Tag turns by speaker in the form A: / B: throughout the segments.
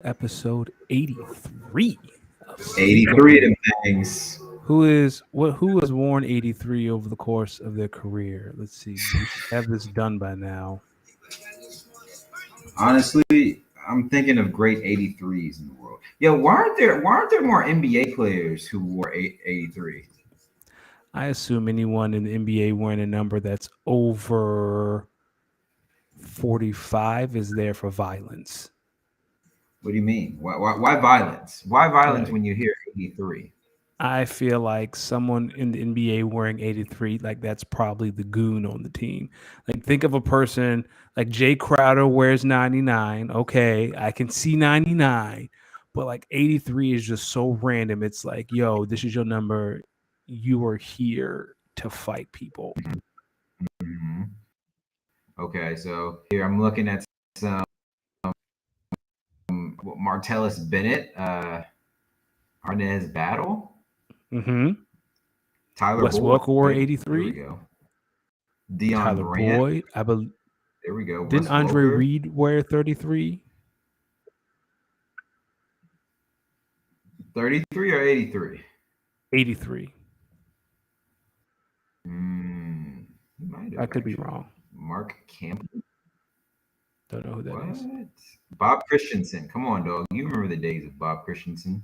A: episode 83 of Speak Up
B: 83 of them
A: League.
B: things.
A: Who has worn 83 over the course of their career? Let's see. We should have this done by now.
B: Honestly, I'm thinking of great 83s in the world. Yo, why aren't there more NBA players who wore 83?
A: I assume anyone in the NBA wearing a number that's over 45 is there for violence.
B: What do you mean? Why violence? Why violence
A: Right.
B: when you hear 83?
A: I feel like someone in the NBA wearing 83, like that's probably the goon on the team. Like think of a person like Jay Crowder wears 99. Okay, I can see 99, but like 83 is just so random. It's like, yo, this is your number. You are here to fight people.
B: Hmm. Okay, so here I'm looking at some Martellus Bennett, Arnez Battle,
A: Mm-hmm.
B: Tyler
A: Wes
B: Boyd.
A: Welker wore
B: There we
A: 83.
B: go. Dion
A: Tyler
B: Brand.
A: Boyd. I believe
B: There we go.
A: didn't
B: Wes
A: Andre
B: Welker.
A: Reed wear 33?
B: 33 or 83?
A: 83.
B: He might
A: I
B: have
A: could be
B: actually.
A: wrong.
B: Mark Campbell.
A: Don't know who that
B: What?
A: is.
B: Bob Christensen. Come on, dog. You remember the days of Bob Christensen?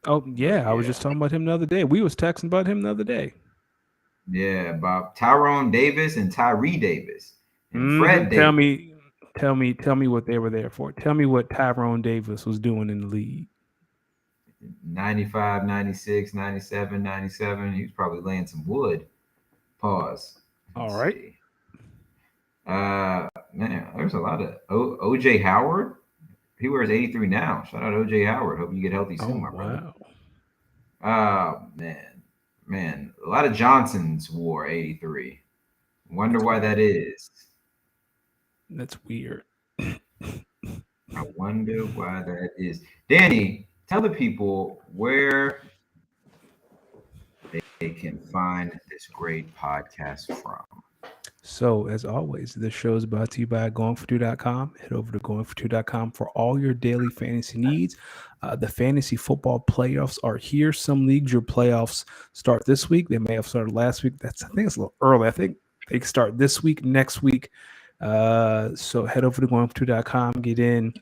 A: Oh
B: But
A: yeah, I was
B: yeah.
A: just talking about him the other day. We was texting about him the other day.
B: Yeah, Bob. Tyrone Davis and Tyree Davis. And
A: Hmm.
B: Fred Davis.
A: Tell me what they were there for. Tell me what Tyrone Davis was doing in the league.
B: 95, 96, 97, 97. He was probably laying some wood. Pause.
A: All
B: Let's
A: right.
B: see. Man, there's a lot of OJ Howard. He wears 83 now. Shout out OJ Howard. Hope you get healthy soon,
A: Oh
B: my brother.
A: wow,
B: Man, a lot of Johnsons wore 83. Wonder
A: that's
B: why that
A: weird.
B: is.
A: That's weird.
B: I wonder why that is. Danny, tell the people where they can find this great podcast from.
A: So, as always, this show is brought to you by goingfor2.com. Head over to goingfor2.com for all your daily fantasy needs. The fantasy football playoffs are here. Some leagues, your playoffs start this week. They may have started last week. I think it's a little early. I think they start this week, next week. So head over to goingfor2.com, get in,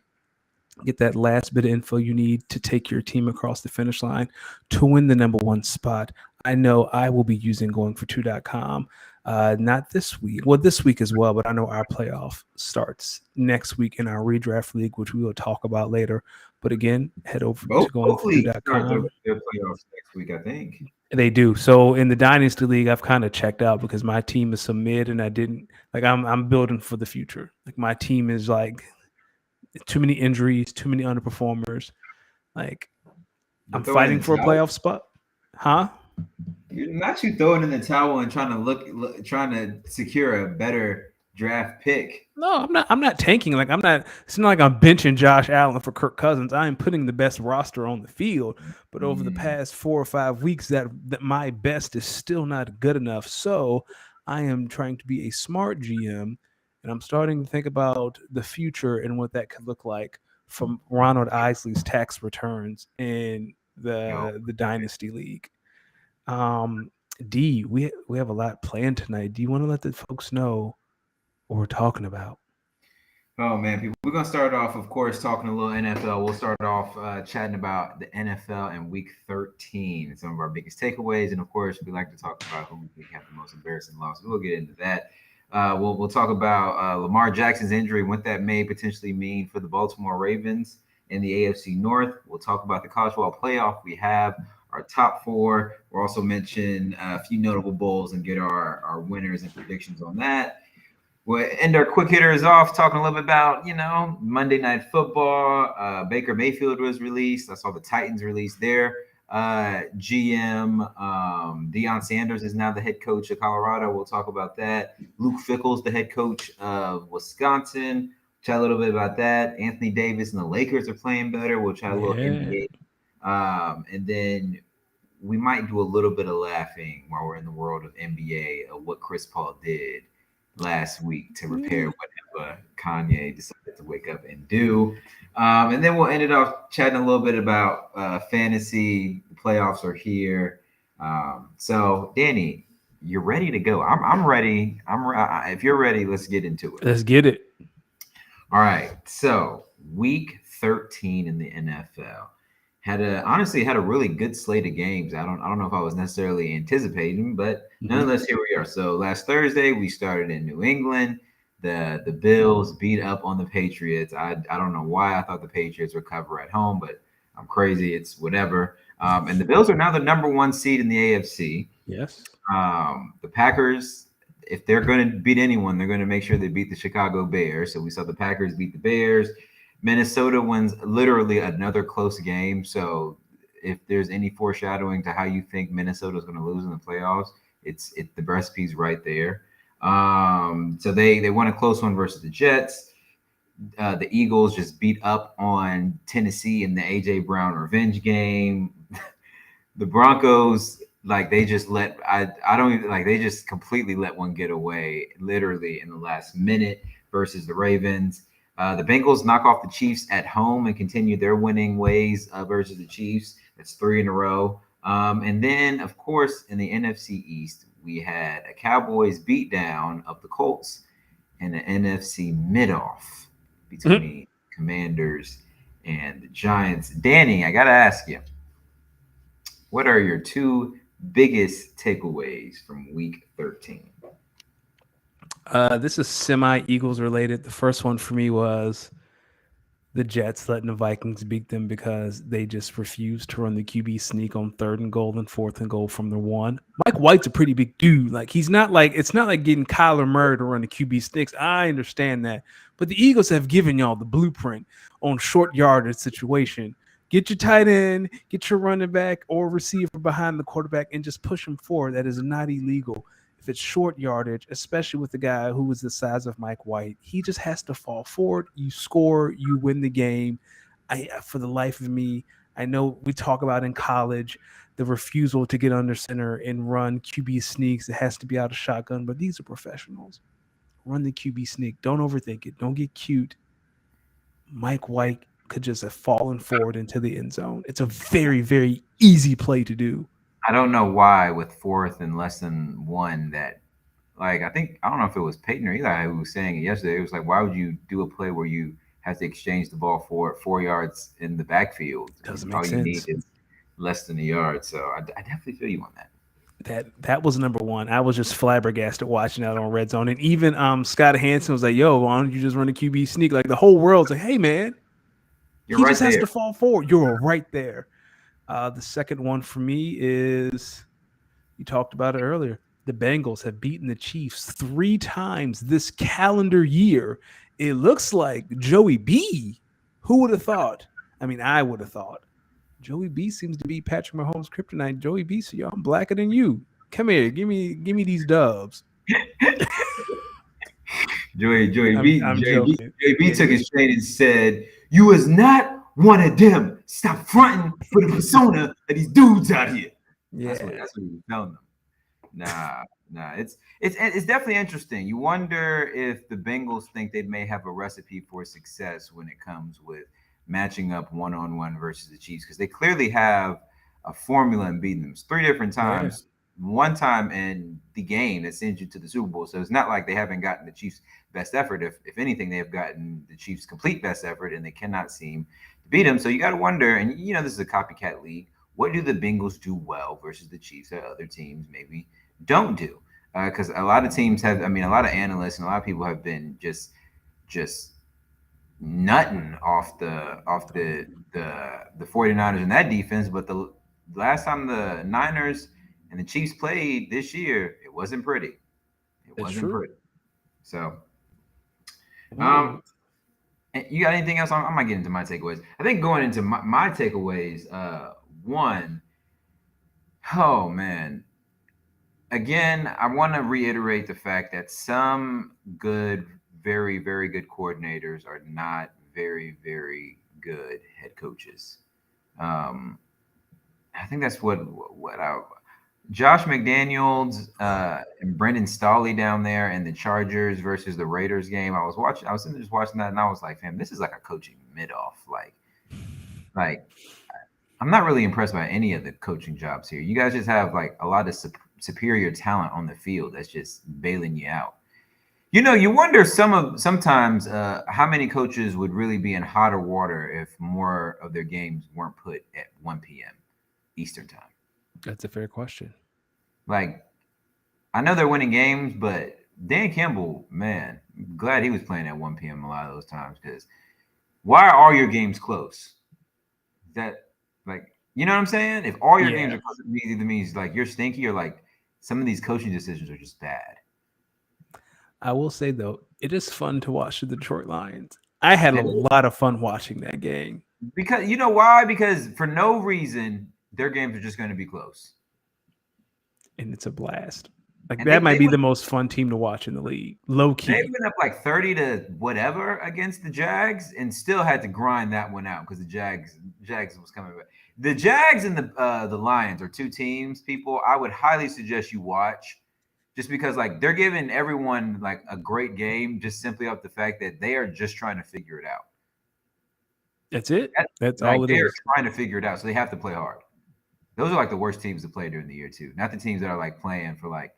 A: get that last bit of info you need to take your team across the finish line to win the number one spot. I know I will be using goingfor2.com. Not this week. Well, this week as well, but I know our playoff starts next week in our redraft league, which we will talk about later. But again, head over to
B: Both leagues start
A: goingfor2.com.
B: their playoffs next week, I think.
A: They do. So in the dynasty league, I've kind of checked out because my team is so mid, and I didn't like. I'm building for the future. Like my team is like too many injuries, too many underperformers. Like
B: You're
A: I'm
B: throwing
A: fighting
B: in the
A: for a
B: towel.
A: playoff spot. Huh?
B: You're not you throwing in the towel and trying to trying to secure a better draft pick.
A: No, I'm not. I'm not tanking. Like I'm not. It's not like I'm benching Josh Allen for Kirk Cousins. I am putting the best roster on the field. But over the
B: Mm,
A: past 4 or 5 weeks, that my best is still not good enough. So I am trying to be a smart GM, and I'm starting to think about the future and what that could look like from Ronald Isley's tax returns in
B: yo,
A: the dynasty league. Um, D, we have a lot planned tonight. Do you want to let the folks know what we're talking about?
B: oh man, people, we're gonna start off, of course, talking a little NFL. We'll start off chatting about the NFL and Week 13 and some of our biggest takeaways, and of course, we like to talk about who we think have the most embarrassing loss. We'll get into that. We'll talk about Lamar Jackson's injury, what that may potentially mean for the Baltimore Ravens in the AFC North. We'll talk about the college football playoff. We have our top four. We'll also mention a few notable bowls and get our winners and predictions on that. We'll end our quick hitters off talking a little bit about, Monday Night Football. Baker Mayfield was released. I saw the Titans released their GM. Deion Sanders is now the head coach of Colorado. We'll talk about that. Luke Fickle's the head coach of Wisconsin. Chat a little bit about that. Anthony Davis and the Lakers are playing better. We'll chat a little
A: Yeah.
B: NBA. And then we might do a little bit of laughing while we're in the world of NBA of what Chris Paul did last week to repair
A: Yeah.
B: what Kanye decided to wake up and do. And then we'll end it off chatting a little bit about fantasy. The playoffs are here. So, Danny, you're ready to go. I'm ready. If you're ready, let's get into it.
A: Let's get it.
B: All right. So, week 13 in the NFL honestly had a really good slate of games. I don't know if I was necessarily anticipating, but
A: Mhm.
B: nonetheless, here we are. So last Thursday we started in New England. The Bills beat up on the Patriots. I don't know why I thought the Patriots would cover at home, but I'm crazy. It's whatever. And the Bills are now the number one seed in the AFC.
A: Yes.
B: The Packers, if they're going to beat anyone, they're going to make sure they beat the Chicago Bears. So we saw the Packers beat the Bears. Minnesota wins literally another close game. So if there's any foreshadowing to how you think Minnesota is going to lose in the playoffs, it's the recipe's right there. So they won a close one versus the Jets. The Eagles just beat up on Tennessee in the AJ Brown revenge game. The Broncos, like they just let I don't even like they just completely let one get away literally in the last minute versus the Ravens. The Bengals knock off the Chiefs at home and continue their winning ways versus the Chiefs. That's three in a row. And then, of course, in the NFC East, we had a Cowboys beatdown of the Colts and an NFC mid-off
A: Mhm.
B: between Commanders and the Giants. Danny, I got to ask you, what are your two biggest takeaways from week 13?
A: This is semi Eagles related. The first one for me was the Jets letting the Vikings beat them because they just refused to run the QB sneak on third and goal and fourth and goal from the one. Mike White's a pretty big dude. Like he's not like it's not like getting Kyler Murray to run the QB sneaks. I understand that, but the Eagles have given y'all the blueprint on short yardage situation. Get your tight end, get your running back or receiver behind the quarterback, and just push them forward. That is not illegal. If it's short yardage, especially with the guy who was the size of Mike White, he just has to fall forward. You score, you win the game. For the life of me, I know we talk about in college the refusal to get under center and run QB sneaks. It has to be out of shotgun, but these are professionals. Run the QB sneak. Don't overthink it. Don't get cute. Mike White could just have fallen forward into the end zone. It's a very, very easy play to do.
B: I don't know why with fourth and less than one that I don't know if it was Peyton or Eli who was saying it yesterday. It was like, why would you do a play where you have to exchange the ball for 4 yards in the backfield?
A: Doesn't make
B: All you need
A: sense.
B: is less than a yard. So I definitely feel you on that.
A: That was number one. I was just flabbergasted watching that on Red Zone, and even Scott Hansen was like, "Yo, why don't you just run a QB sneak?" Like the whole world's like, "Hey, man,
B: You're
A: he just
B: right
A: has
B: there.
A: to fall forward." You're right there. The second one for me is you talked about it earlier. The Bengals have beaten the Chiefs 3 times this calendar year. It looks like Joey B. Who would have thought? I mean, I would have thought. Joey B seems to be Patrick Mahomes' kryptonite. Joey B, so yo, I'm blacker than you. Come here, give me these dubs. I'm joking.
B: Joey B took his chain and said, "You is not one of them. Stop fronting for the persona of these dudes out here."
A: Yeah,
B: That's what he was telling them. Nah, nah. It's definitely interesting. You wonder if the Bengals think they may have a recipe for success when it comes with matching up one on one versus the Chiefs because they clearly have a formula in beating them. It's three different
A: yeah,
B: times. One time in the game that sends you to the Super Bowl. So it's not like they haven't gotten the Chiefs' best effort. If anything, they have gotten the Chiefs' complete best effort, and they cannot seem to beat them. So you got to wonder. And this is a copycat league. What do the Bengals do well versus the Chiefs that other teams maybe don't do? Because a lot of teams have, I mean, a lot of analysts and a lot of people have been just nutting off the 49ers in that defense. But the last time the Niners and the Chiefs played this year, it wasn't pretty. It
A: that's
B: wasn't
A: true.
B: pretty. So,
A: Ooh.
B: you got anything else? I might get into my takeaways. I think going into my takeaways, one, oh man, again, I want to reiterate the fact that some good, very, very good coordinators are not very, very good head coaches. Um, I think that's what Josh McDaniels and Brendan Staley down there and the Chargers versus the Raiders game. I was sitting there just watching that, and I was like, "Fam, this is like a coaching mid-off. Like I'm not really impressed by any of the coaching jobs here. You guys just have like a lot of superior talent on the field that's just bailing you out. You know, you wonder sometimes how many coaches would really be in hotter water if more of their games weren't put at 1 p.m. Eastern time.
A: That's a fair question.
B: Like, I know they're winning games, but Dan Campbell, man, glad he was playing at 1 p.m. a lot of those times because why are all your games close? That, like, you know what I'm saying? If all your games
A: Yeah.
B: are close, it either means like you're stinky or like some of these coaching decisions are just bad.
A: I will say though, it is fun to watch the Detroit Lions. I had a lot of fun watching that game.
B: Because you know why? Because for no reason, their games are just going to be close.
A: And it's a blast. Like
B: And
A: that might be
B: went
A: the most fun team to watch in the league. Low
B: they
A: key.
B: went up like 30 to whatever against the Jags and still had to grind that one out because the Jags was coming back. The Jags and the Lions are two teams, people I would highly suggest you watch just because like they're giving everyone like a great game just simply off the fact that they are just trying to figure it out.
A: That's it. That's
B: Like
A: all it
B: they are
A: is.
B: trying to figure it out, so they have to play hard. Those are like the worst teams to play during the year too. Not the teams that are like playing for like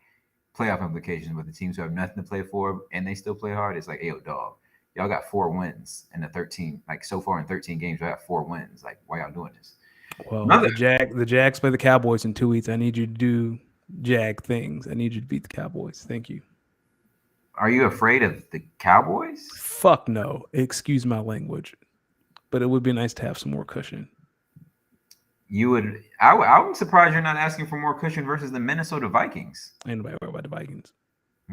B: playoff implications, but the teams who have nothing to play for and they still play hard. It's like, hey, yo, dog, y'all got 4 wins in the 13. Like so far in 13 games, y'all got 4 wins. Like, why y'all doing this?
A: Well,
B: Another,
A: the Jags play the Cowboys in 2 weeks. I need you to do Jag things. I need you to beat the Cowboys. Thank you.
B: are you afraid of the Cowboys?
A: Fuck no. Excuse my language. But it would be nice to have some more cushion.
B: You would. I'm surprised you're not asking for more cushion versus the Minnesota Vikings.
A: Ain't nobody worry about the Vikings.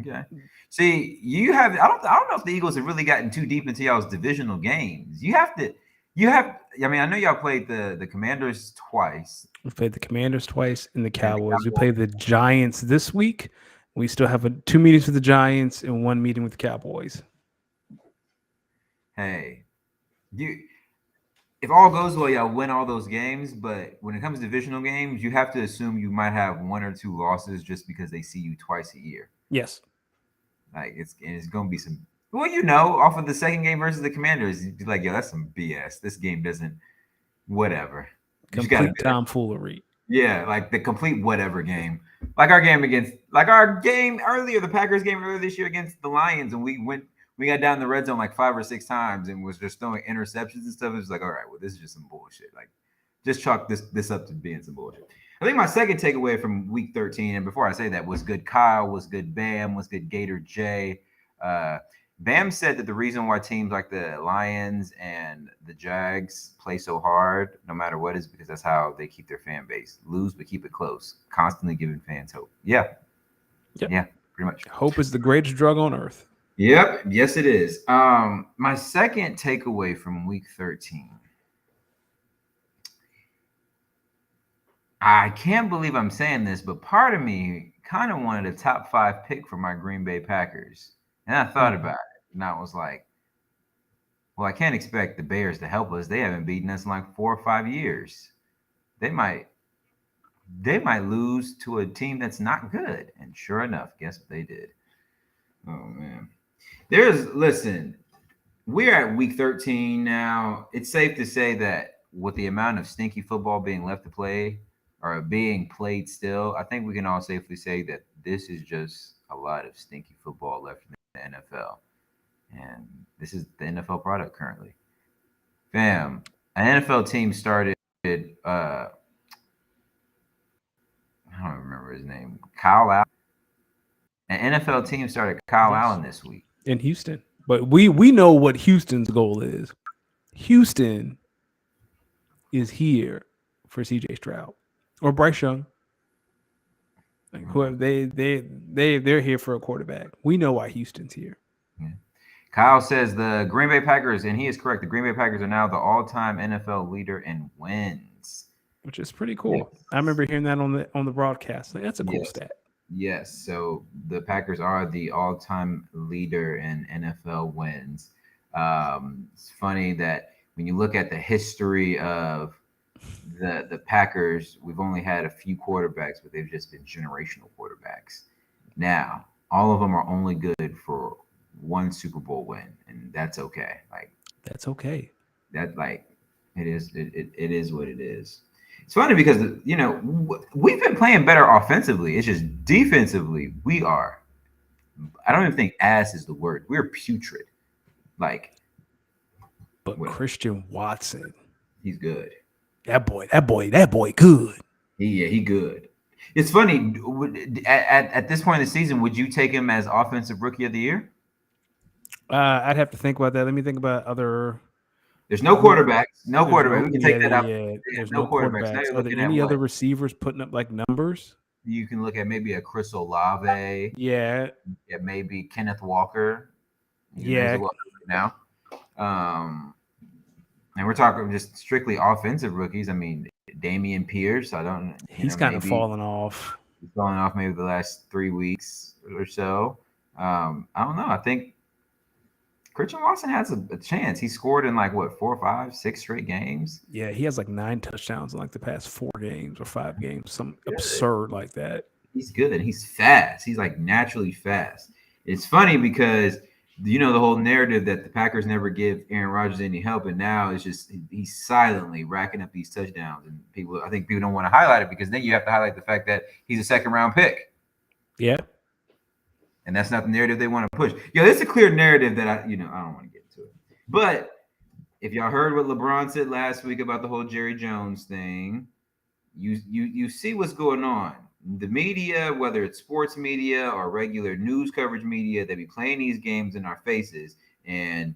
B: Okay. See, you have. I don't know if the Eagles have really gotten too deep into y'all's divisional games. You have to. You have. I mean, I know y'all played the Commanders twice.
A: We played the Commanders twice and the
B: And the
A: Cowboys. We
B: Cowboys.
A: played the Giants this week. We still have 2 meetings with the Giants and 1 meeting with the Cowboys.
B: Hey, you. If all goes well, y'all win all those games. But when it comes to divisional games, you have to assume you might have one or two losses just because they see you twice a year.
A: Yes.
B: Like it's gonna be some. Well, you know, off of the second game versus the Commanders, you'd be like, yo, that's some BS. This game doesn't. Whatever. You just gotta
A: Complete
B: be there.
A: tomfoolery.
B: Yeah, like the complete whatever game. Like our game against, like our game earlier, the Packers game earlier this year against the Lions, and we got down the red zone like 5 or 6 times and was just throwing interceptions and stuff. It was like, all right, well, this is just some bullshit. Like, just chalk this up to being some bullshit. I think my second takeaway from week 13, and before I say that, was good Kyle, was good Bam, was good Gator J. Uh, Bam said that the reason why teams like the Lions and the Jags play so hard, no matter what, is because that's how they keep their fan base. Lose, but keep it close. Constantly giving fans hope. Yeah.
A: Yep.
B: Yeah, pretty much.
A: Hope is the greatest drug on earth.
B: Yep. Yes, it is. My second takeaway from week 13. I can't believe I'm saying this, but part of me kind of wanted a top 5 pick for my Green Bay Packers. And I thought about it, and I was like, well, I can't expect the Bears to help us. They haven't beaten us in like 4 or 5 years. They might lose to a team that's not good. And sure enough, guess what they did? Oh man. Listen, we're at week 13 now. It's safe to say that with the amount of stinky football being left to play or being played still, I think we can all safely say that this is just a lot of stinky football left in the NFL. And this is the NFL product currently. Fam, an NFL team started I don't remember his name. Kyle Allen. An NFL team started Kyle
A: Yes.
B: Allen this week.
A: In Houston. But we know what Houston's goal is. Houston is here for CJ Stroud or Bryce Young. Like whoever they're here for a quarterback. We know why Houston's here.
B: Yeah. Kyle says the Green Bay Packers, and he is correct. The Green Bay Packers are now the all-time NFL leader in wins,
A: which is pretty cool. Yes. I remember hearing that on the broadcast. Like, that's a cool stat.
B: Yes. So the Packers are the all-time leader in NFL wins. It's funny that when you look at the history of the Packers, we've only had a few quarterbacks, but they've just been generational quarterbacks. Now, all of them are only good for one Super Bowl win, and that's okay. Like
A: That's okay.
B: that, like it is what it is. It's funny because we've been playing better offensively. It's just defensively we are. I don't even think ass is the word. We're putrid. Like
A: But
B: what?
A: Christian Watson,
B: He's good.
A: that boy, good.
B: He good. It's funny. At this point in the season, would you take him as offensive rookie of the year?
A: I'd have to think about that. Let me think about other
B: There's no
A: who.
B: quarterbacks. No
A: There's
B: quarterback.
A: no
B: We can
A: yeah
B: take that out.
A: yeah.
B: Yeah,
A: There's
B: no
A: no
B: quarterbacks. Now
A: quarterbacks.
B: you're
A: Are there
B: looking at
A: any other
B: what?
A: receivers putting up like numbers?
B: You can look at maybe a Chris Olave.
A: Yeah,
B: Yeah, maybe Kenneth Walker. These names are
A: yeah.
B: what now. Um, and we're talking just strictly offensive rookies. I mean, Damian Pierce. I don't.
A: He's kind of
B: Maybe
A: falling off.
B: he's falling off maybe the last 3 weeks or so. I don't know. I think Christian Watson has a chance. He scored in like what 4, 5, 6 straight games.
A: Yeah, he has like 9 touchdowns in like the past 4 games or 5 games, some
B: Good.
A: absurd like that.
B: He's good. He's fast. He's like naturally fast. It's funny because the whole narrative that the Packers never give Aaron Rodgers any help, and now it's just he's silently racking up these touchdowns, and I think people don't want to highlight it because then you have to highlight the fact that he's a second round pick,
A: Yeah,
B: and that's not the narrative they want to push. Yeah, there's a clear narrative that I don't want to get into it, but if y'all heard what LeBron said last week about the whole Jerry Jones thing, you see what's going on. The media, whether it's sports media or regular news coverage media, they be playing these games in our faces, and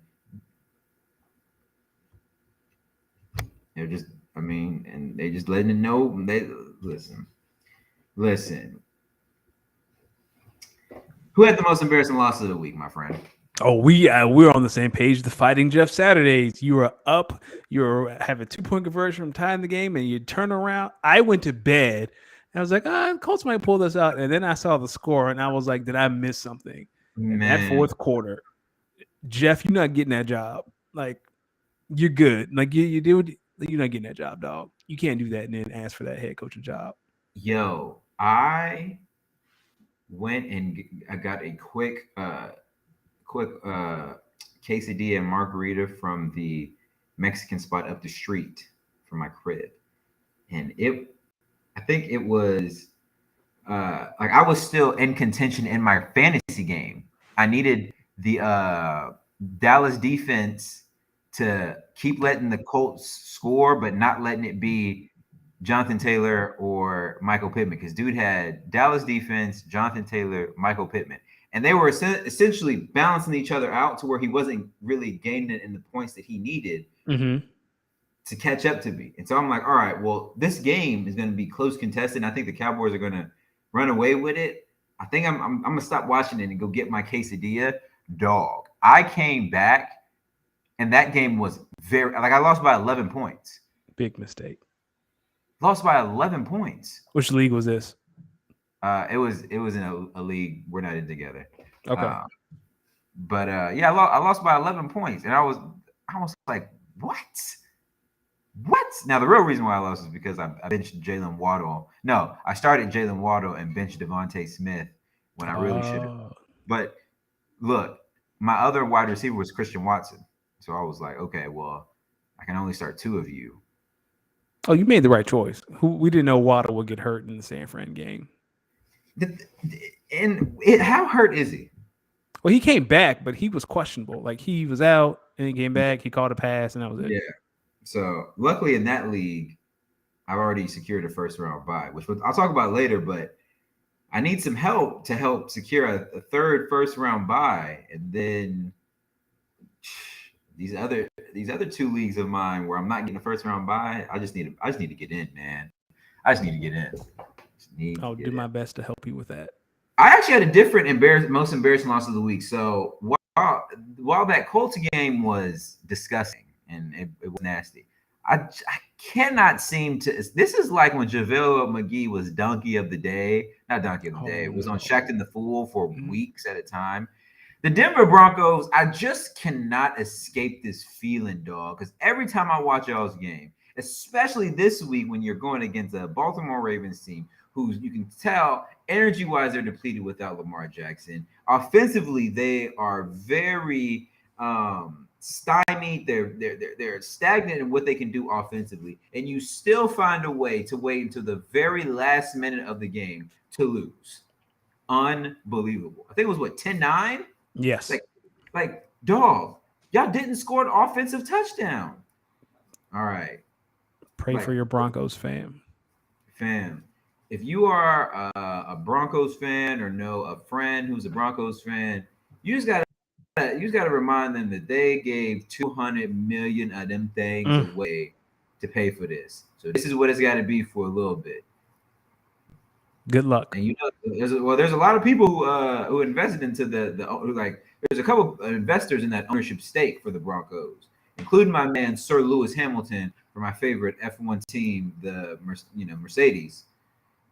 B: they're just, I mean, and they just letting it know. They listen. Who had the most embarrassing loss of the week, my friend?
A: Oh, we're on the same page. The Fighting Jeff Saturdays. You were up. You were have a 2 point conversion from tying the game, and you turn around. I went to bed. And I was like, Colts might pull this out. And then I saw the score, and I was like, did I miss something? In that
B: Man,
A: fourth quarter, Jeff, you're not getting that job. Like, you're good. Like you do. You're not getting that job, dog. You can't do that and then ask for that head coaching job.
B: yo, I went and I got a quick quesadilla and margarita from the Mexican spot up the street from my crib, and I think it was like I was still in contention in my fantasy game. I needed the Dallas defense to keep letting the Colts score, but not letting it be Jonathan Taylor or Michael Pittman, because dude had Dallas defense, Jonathan Taylor, Michael Pittman, and they were essentially balancing each other out to where he wasn't really gaining it in the points that he needed
A: Mm-hmm.
B: to catch up to me. And so I'm like, all right, well, this game is going to be close contested. And I think the Cowboys are going to run away with it. I think I'm going to stop watching it and go get my quesadilla. Dog. I came back and that game was very, like, I lost by 11 points.
A: Big mistake.
B: Lost by 11 points.
A: Which league was this?
B: It was in a league we're not in together.
A: Okay.
B: But yeah, I lost by 11 points, and I was like, what? What? Now the real reason why I lost is because I benched Jalen Waddle. No, I started Jalen Waddle and benched Devontae Smith when I really should have. But look, my other wide receiver was Christian Watson, so I was like, okay, well, I can only start two of you.
A: Oh, you made the right choice. We didn't know Waddle would get hurt in the San Fran game.
B: How hurt is he?
A: Well, he came back, but he was questionable. Like he was out and he came back. He caught a pass, and that was it.
B: Yeah. So luckily in that league, I've already secured a first round bye, which I'll talk about later. But I need some help to help secure a third first round bye, and then these other two leagues of mine where I'm not getting a first round bye. I just need to get in, man. I just need to get in.
A: I'll do my best to help you with that.
B: I actually had a different most embarrassing loss of the week. So while that Colts game was disgusting and it was nasty, I cannot seem to. This is like when JaVale McGee was donkey of the day, not donkey of the day. It was on Shaqtin' the Fool for weeks at a time. The Denver Broncos, I just cannot escape this feeling, dog. Because every time I watch y'all's game, especially this week when you're going against a Baltimore Ravens team who you can tell energy wise they're depleted without Lamar Jackson. Offensively, they are very stymied. They're stagnant in what they can do offensively, and you still find a way to wait until the very last minute of the game to lose. Unbelievable. I think it was what 10-9?
A: Yes.
B: Like dog, y'all didn't score an offensive touchdown. All right.
A: Pray for
B: Like
A: your Broncos fam.
B: fam, if you are a Broncos fan or know a friend who's a Broncos fan, you just gotta remind them that they gave 200 million of them things
A: Mm,
B: away to pay for this. So this is what it's got to be for a little bit.
A: good luck.
B: And there's a lot of people who invested into the who like there's a couple of investors in that ownership stake for the Broncos, including my man Sir Lewis Hamilton for my favorite F1 team, the Mercedes.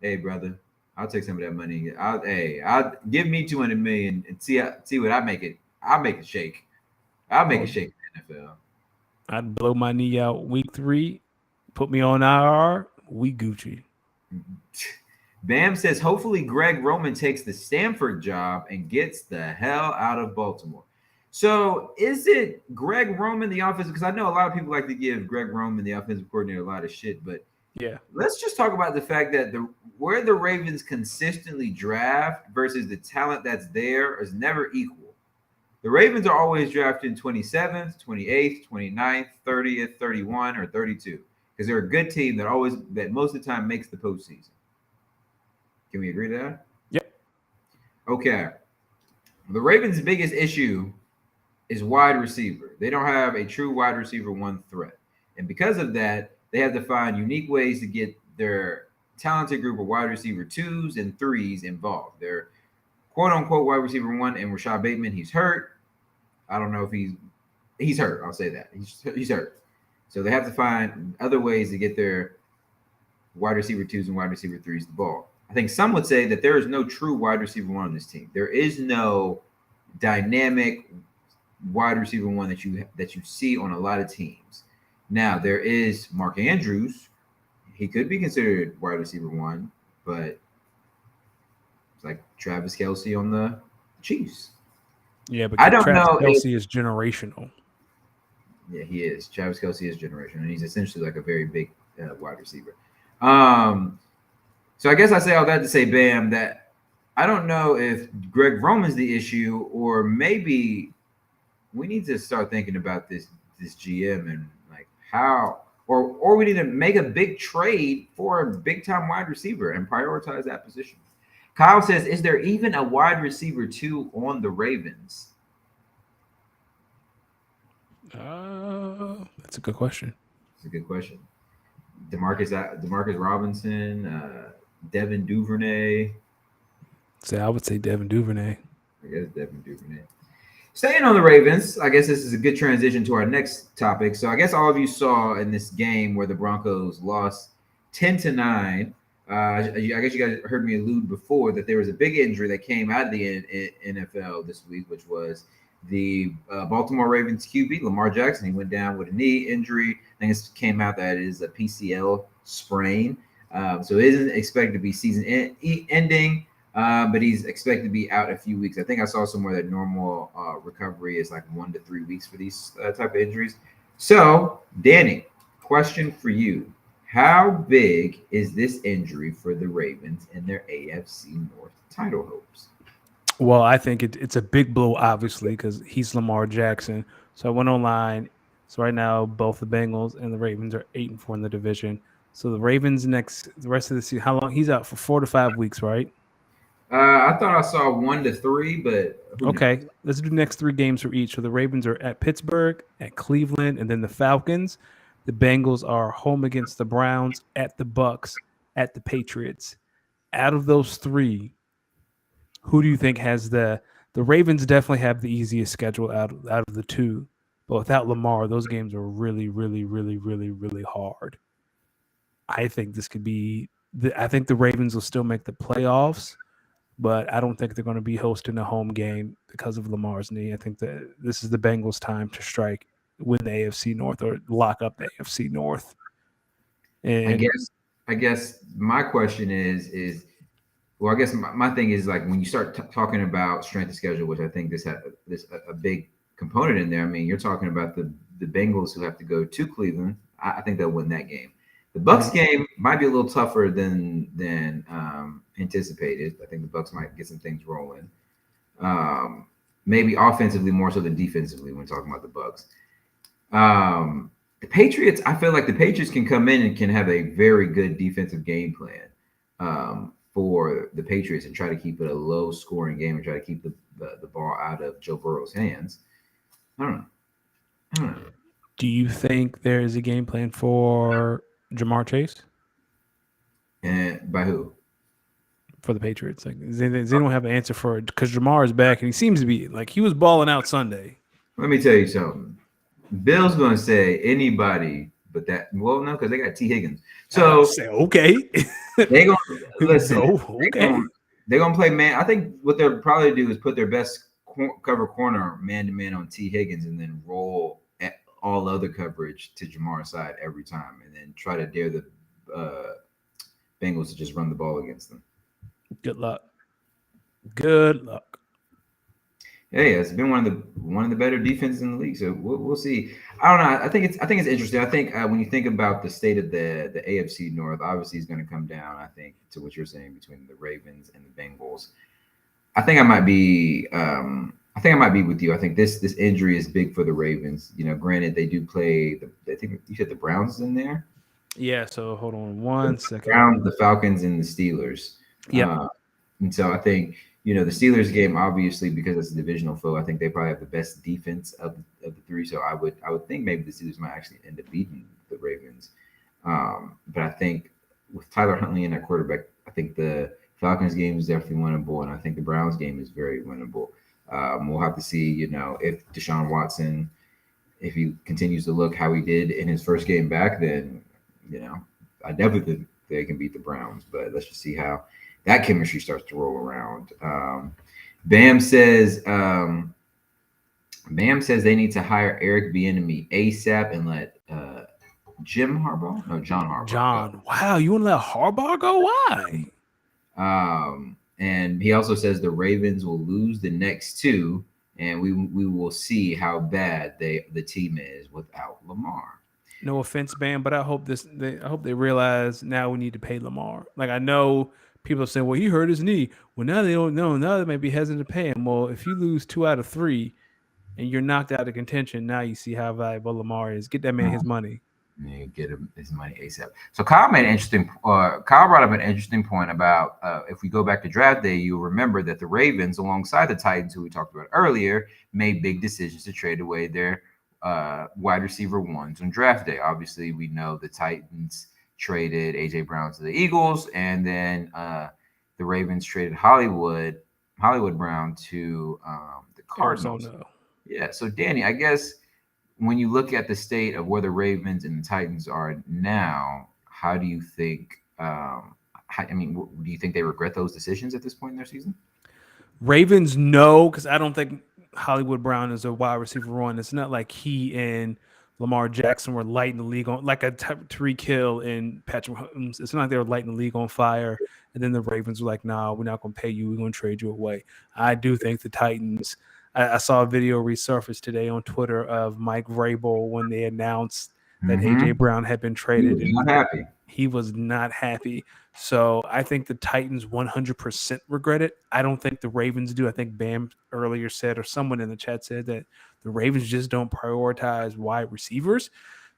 B: Hey brother, I'll take some of that money. I'll give me 200 million and see what I make it. I'll make it shake. I'll make it
A: Oh,
B: shake in the NFL.
A: I'd blow my knee out week 3, put me on IR. We Gucci.
B: Bam says, hopefully Greg Roman takes the Stanford job and gets the hell out of Baltimore. So is it Greg Roman, the offensive? Because I know a lot of people like to give Greg Roman, the offensive coordinator, a lot of shit, but
A: Yeah.
B: let's just talk about the fact that where the Ravens consistently draft versus the talent that's there is never equal. The Ravens are always drafting 27th, 28th, 29th, 30th, 31, or 32 because they're a good team that most of the time makes the postseason. Can we agree to that?
A: Yep.
B: Okay. The Ravens' biggest issue is wide receiver. They don't have a true wide receiver one threat. And because of that, they have to find unique ways to get their talented group of wide receiver twos and threes involved. They're quote unquote wide receiver one and Rashad Bateman, he's hurt. I don't know if he's hurt. I'll say that. He's hurt. So they have to find other ways to get their wide receiver twos and wide receiver threes the ball. I think some would say that there is no true wide receiver one on this team. There is no dynamic wide receiver one that you see on a lot of teams. Now there is Mark Andrews. He could be considered wide receiver one, but it's like Travis Kelsey on the Chiefs.
A: Yeah, but
B: I don't
A: Travis
B: know if
A: Kelsey is generational.
B: yeah he is. Travis Kelsey is generation, and he's essentially like a very big wide receiver. Um, so I guess I say all that to say, Bam, that I don't know if Greg Roman's the issue, or maybe we need to start thinking about this GM and like how or we need to make a big trade for a big time wide receiver and prioritize that position. Kyle says, is there even a wide receiver two on the Ravens?
A: That's a good question.
B: It's a good question. Demarcus Robinson, Devin Duvernay.
A: So I would say Devin Duvernay.
B: I guess Devin Duvernay. Staying on the Ravens, I guess this is a good transition to our next topic. So I guess all of you saw in this game where the Broncos lost 10-9. I guess you guys heard me allude before that there was a big injury that came out of the NFL this week, which was the Baltimore Ravens QB Lamar Jackson. He went down with a knee injury. I think it came out that it is a PCL sprain, so it isn't expected to be season ending. But he's expected to be out a few weeks. I think I saw somewhere that normal recovery is like 1 to 3 weeks for these type of injuries. So, Danny, question for you. How big is this injury for the Ravens and their AFC North title hopes?
A: Well, I think it's a big blow, obviously, because he's Lamar Jackson. So I went online. So right now, both the Bengals and the Ravens are 8-4 in the division. So the Ravens the rest of the season, how long? He's out for 4 to 5 weeks, right?
B: I thought I saw 1 to 3, but who knows?
A: Okay, let's do the next 3 games for each. So the Ravens are at Pittsburgh, at Cleveland, and then the Falcons. The Bengals are home against the Browns, at the Bucks, at the Patriots. Out of those 3, who do you think has the Ravens definitely have the easiest schedule out of the 2, but without Lamar, those games are really, really, really, really, really hard. I think this could be. I think the Ravens will still make the playoffs, but I don't think they're going to be hosting a home game because of Lamar's knee. I think that this is the Bengals' time to strike, win the AFC North or lock up the AFC North.
B: I
A: And
B: guess I guess my question is well, I guess my thing is like when you start talking about strength of schedule, which I think this had this a big component in there. I mean, you're talking about the Bengals who have to go to Cleveland. I think they'll win that game. The Bucks
A: mhm.
B: game might be a little tougher than anticipated. I think the Bucks might get some things rolling. Um, Maybe offensively more so than defensively when talking about the Bucks. The Patriots, I feel like the Patriots can come in and can have a very good defensive game plan for the Patriots and try to keep it a low scoring game and try to keep the ball out of Joe Burrow's hands. I don't know. I don't know.
A: Do you think there is a game plan for Jamar Chase
B: And by who?
A: for the Patriots? Like, they don't have an answer for it because Jamar is back and he seems to be like he was balling out Sunday.
B: Let me tell you something. Bill's going to say anybody but that. Well, no, because they got T. Higgins.
A: I
B: So
A: say okay,
B: they going to listen.
A: no,
B: They
A: okay.
B: going they're going to play man. I think what they'll probably do is put their best cover corner man to man on T. Higgins and then roll at all other coverage to Jamar's side every time, and then try to dare the uh, Bengals to just run the ball against them.
A: Good luck. Good luck.
B: Hey, it's been one of the better defenses in the league. So we'll see. I don't know. I think it's interesting. I think when you think about the state of the AFC North, obviously is going to come down. I think to what you're saying between the Ravens and the Bengals. I think I might be. I think I might be with you. I think this injury is big for the Ravens. You know, granted they do play. I think you said the Browns in there.
A: Yeah. So hold on
B: The
A: 1 second.
B: Browns, the Falcons, and the Steelers.
A: Yep.
B: And so I think, the Steelers game, obviously, because it's a divisional foe, I think they probably have the best defense of the three. So I would think maybe the Steelers might actually end up beating the Ravens. But I think with Tyler Huntley in that quarterback, I think the Falcons game is definitely winnable, and I think the Browns game is very winnable. We'll have to see, if Deshaun Watson, if he continues to look how he did in his first game back, then you know I definitely think they can beat the Browns. But let's just see how that chemistry starts to roll around. Bam says Bam says they need to hire Eric Bieniemy ASAP and let Jim Harbaugh, no John Harbaugh go.
A: John. Wow. You want to let Harbaugh go? Why?
B: And he also says the Ravens will lose the next two, and we will see how bad the team is without Lamar.
A: No offense, Bam, but I hope they realize now we need to pay Lamar. Like I know people are saying, well, he hurt his knee. Well, now they don't know. Now they may be hesitant to pay him. Well, if you lose 2 out of 3 and you're knocked out of contention, now you see how valuable Lamar is. Get that man his money.
B: You get him his money ASAP. So Kyle made an interesting. Kyle brought up an interesting point about if we go back to draft day, you'll remember that the Ravens, alongside the Titans, who we talked about earlier, made big decisions to trade away their wide receiver ones on draft day. Obviously, we know the Titans traded AJ Brown to the Eagles, and then the Ravens traded Hollywood Brown to the Cardinals.
A: Arizona.
B: Yeah. So Danny, I guess when you look at the state of where the Ravens and the Titans are now, how do you think? Do you think they regret those decisions at this point in their season?
A: Ravens, no, because I don't think Hollywood Brown is a wide receiver one. It's not like he and Lamar Jackson were lighting the league on like a Tyreek Hill and Patrick Mahomes. It's not like they were lighting the league on fire. And then the Ravens were like, "Nah, we're not going to pay you. We're going to trade you away." I do think the Titans. I saw a video resurface today on Twitter of Mike Vrabel when they announced that AJ
B: Mm-hmm.
A: Brown had been
B: He
A: traded,
B: was
A: and
B: not happy.
A: he was not happy. So I think the Titans 100% regret it. I don't think the Ravens do. I think Bam earlier said, or someone in the chat said that the Ravens just don't prioritize wide receivers.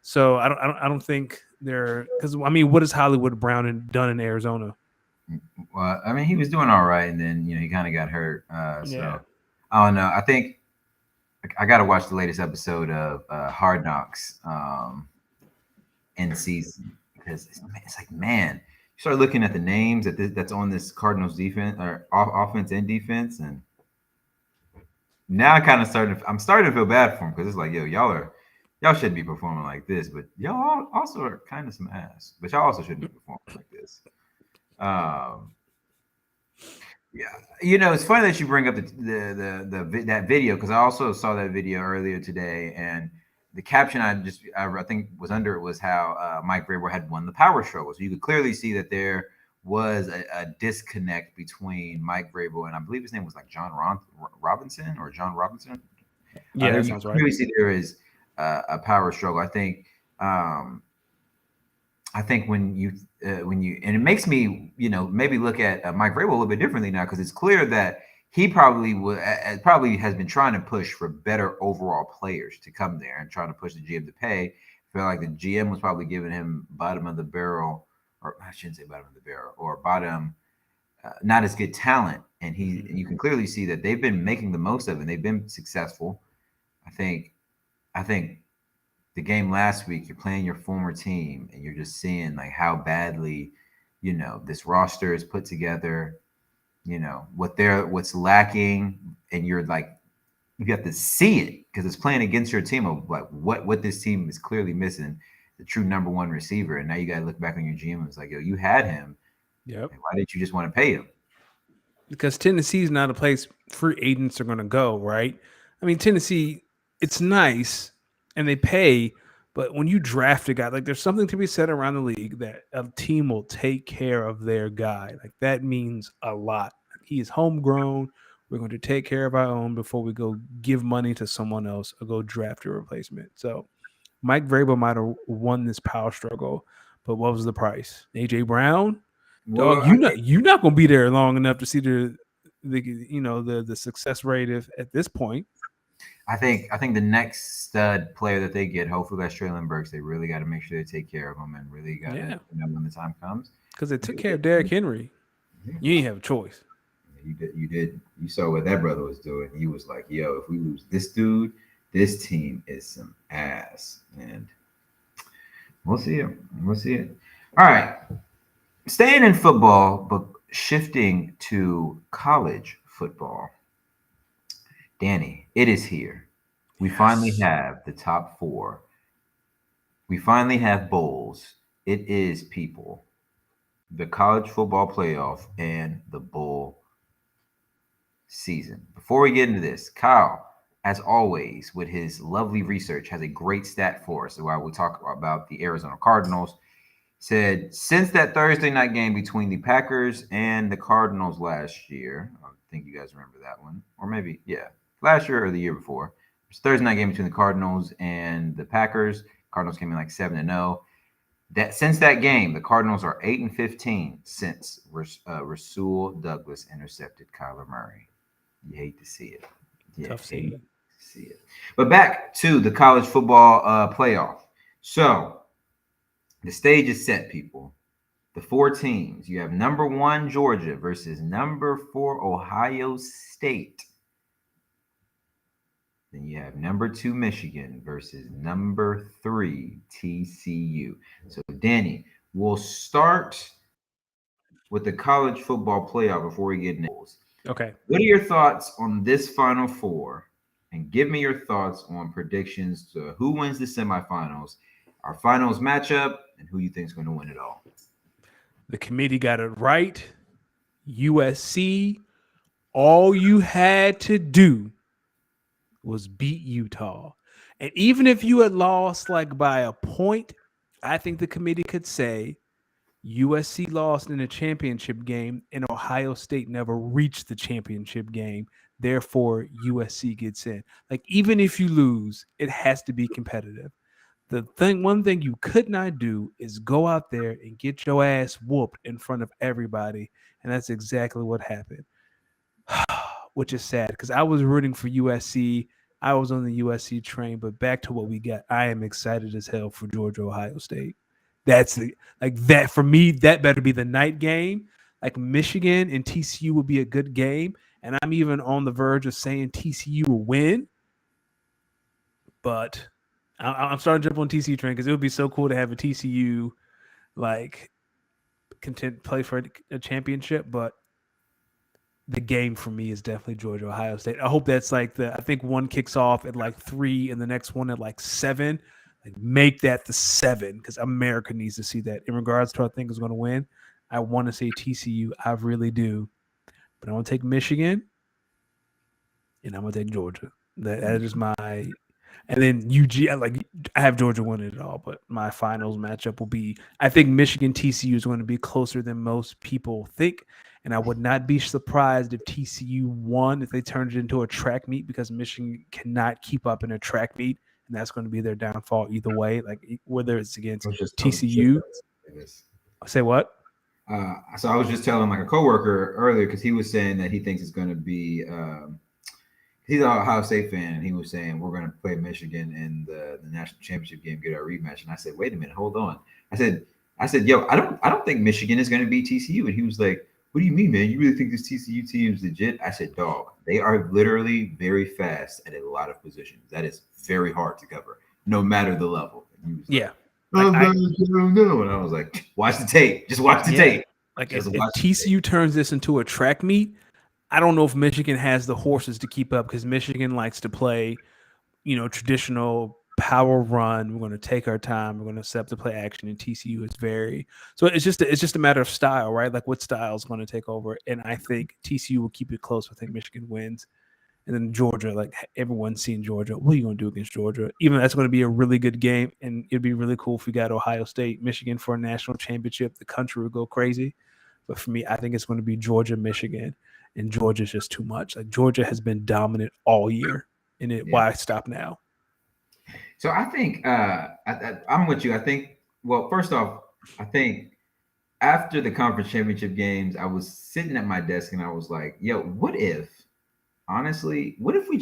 A: So I don't think they're because I mean, what has Hollywood Brown done in Arizona?
B: Well, I mean, he was doing all right, and then he kind of got hurt.
A: Yeah,
B: So I don't know. I think I got to watch the latest episode of Hard Knocks in season because it's like, man, you start looking at the names that's on this Cardinals defense or offense and defense, and now I'm starting to feel bad for him because it's like, yo, y'all shouldn't be performing like this, but y'all also are kind of some ass, but y'all also shouldn't be performing like this. Um, yeah, it's funny that you bring up that video because I also saw that video earlier today, and the caption I think was under it was how Mike Vrabel had won the power struggle. So you could clearly see that there was a disconnect between Mike Vrabel and I believe his name was like Robinson or John Robinson.
A: Yeah,
B: There
A: that
B: you
A: sounds right.
B: clearly see there is a power struggle. Um, I think when you and it makes me maybe look at Mike Vrabel a little bit differently now because it's clear that he probably has been trying to push for better overall players to come there and trying to push the GM to pay. I feel like the GM was probably giving him bottom of the barrel, or I shouldn't say bottom of the barrel, or bottom not as good talent, and
A: Mhm.
B: you can clearly see that they've been making the most of it. And they've been successful. I think I think the game last week, you're playing your former team and you're just seeing like how badly, this roster is put together, what's lacking, and you're like you have to see it because it's playing against your team of like what this team is clearly missing, the true number one receiver. And now you gotta look back on your GM and it's like, yo, you had him.
A: Yep.
B: And why didn't you just want to pay him?
A: Because Tennessee's not a place free agents are going to go, right? I mean, Tennessee, it's nice and they pay, but when you draft a guy, like there's something to be said around the league that a team will take care of their guy. Like that means a lot. He is homegrown. We're going to take care of our own before we go give money to someone else or go draft a replacement. So Mike Vrabel might have won this power struggle, but what was the price? AJ Brown, dog,
B: Well,
A: you not gonna be there long enough to see the success rate at this point.
B: I think the next stud player that they get, hopefully that's Traylon Burks. They really got to make sure they take care of him and really got to,
A: Yeah,
B: when the time comes.
A: because they took care of Derrick Henry.
B: Yeah,
A: You ain't have a choice.
B: you saw what that brother was doing. He was like, yo, if we lose this dude, this team is some ass. And we'll see it. We'll see it. All right. Staying in football, but shifting to college football. Danny, it is here. We finally
A: Yes.
B: have the top four. We finally have bowls. It is people, the college football playoff and the bowl season. Before we get into this, Kyle, as always, with his lovely research, has a great stat for us. While we talk about the Arizona Cardinals, said since that Thursday night game between the Packers and the Cardinals last year, I think you guys remember that one, or maybe last year or the year before. It's Thursday night game between the Cardinals and the Packers. Cardinals came in like 7-0. That since that game, the Cardinals are 8-15 since Rasul Douglas intercepted Kyler Murray. You hate to see it. You
A: Tough
B: hate
A: scene.
B: to see it. But back to the college football playoff. So the stage is set, people. The four teams. You have number one Georgia versus number four Ohio State. Then you have number two Michigan versus number three TCU. So Danny, we'll start with the college football playoff before we get into those.
A: Okay.
B: What are your thoughts on this Final Four? And give me your thoughts on predictions to who wins the semifinals, our finals matchup, and who you think is going to win it all.
A: The committee got it right. USC, all you had to do was beat Utah. And even if you had lost like by a point, I think the committee could say USC lost in a championship game and Ohio State never reached the championship game. Therefore, USC gets in. Like, even if you lose, it has to be competitive. One thing you could not do is go out there and get your ass whooped in front of everybody. And that's exactly what happened. Which is sad because I was rooting for USC. I was on the USC train, but back to what we got. I am excited as hell for Georgia Ohio State. That's the like that for me. That better be the night game. Like Michigan and TCU will be a good game, and I'm even on the verge of saying TCU will win. But I'm starting to jump on TCU train because it would be so cool to have a TCU like content play for a championship. But the game for me is definitely Georgia Ohio State. I hope that's like I think one kicks off at like 3 and the next one at like 7. Like make that the 7 because America needs to see that. In regards to who I think is going to win, I want to say TCU. I really do, but I'm gonna take Michigan and I'm gonna take Georgia. That is my And then UG, I have Georgia winning it all, but my finals matchup will be I think Michigan TCU is going to be closer than most people think. And I would not be surprised if TCU won if they turned it into a track meet because Michigan cannot keep up in a track meet. And that's going to be their downfall either way. Like whether it's
B: I
A: against
B: was just telling
A: TCU.
B: this.
A: Say what?
B: So I was just telling like a coworker earlier because he was saying that he thinks it's going to be. He's an Ohio State fan, and he was saying we're going to play Michigan in the national championship game, get our rematch. And I said, wait a minute, hold on. I said, yo, I don't think Michigan is going to beat TCU. And he was like, what do you mean, man? You really think this TCU team is legit? I said, dog, they are literally very fast at a lot of positions. That is very hard to cover, no matter the level. And he was like,
A: Yeah.
B: oh, I don't know. And I was like, watch the tape. Just watch the tape.
A: Like
B: Just
A: if
B: watch the
A: TCU
B: tape.
A: turns this into a track meet, I don't know if Michigan has the horses to keep up because Michigan likes to play, traditional power run. We're going to take our time. We're going to set up the play action. And TCU is very so. It's just a matter of style, right? Like what style is going to take over. And I think TCU will keep it close. I think Michigan wins. And then Georgia, like everyone's seen Georgia. What are you going to do against Georgia? Even though that's going to be a really good game, and it'd be really cool if we got Ohio State, Michigan for a national championship. The country would go crazy. But for me, I think it's going to be Georgia, Michigan, and Georgia's just too much. Like Georgia has been dominant all year, and
B: Yeah.
A: why stop now?
B: So I think I'm with you. I think well, first off, I think after the conference championship games, I was sitting at my desk and I was like, yo, what if honestly, what if we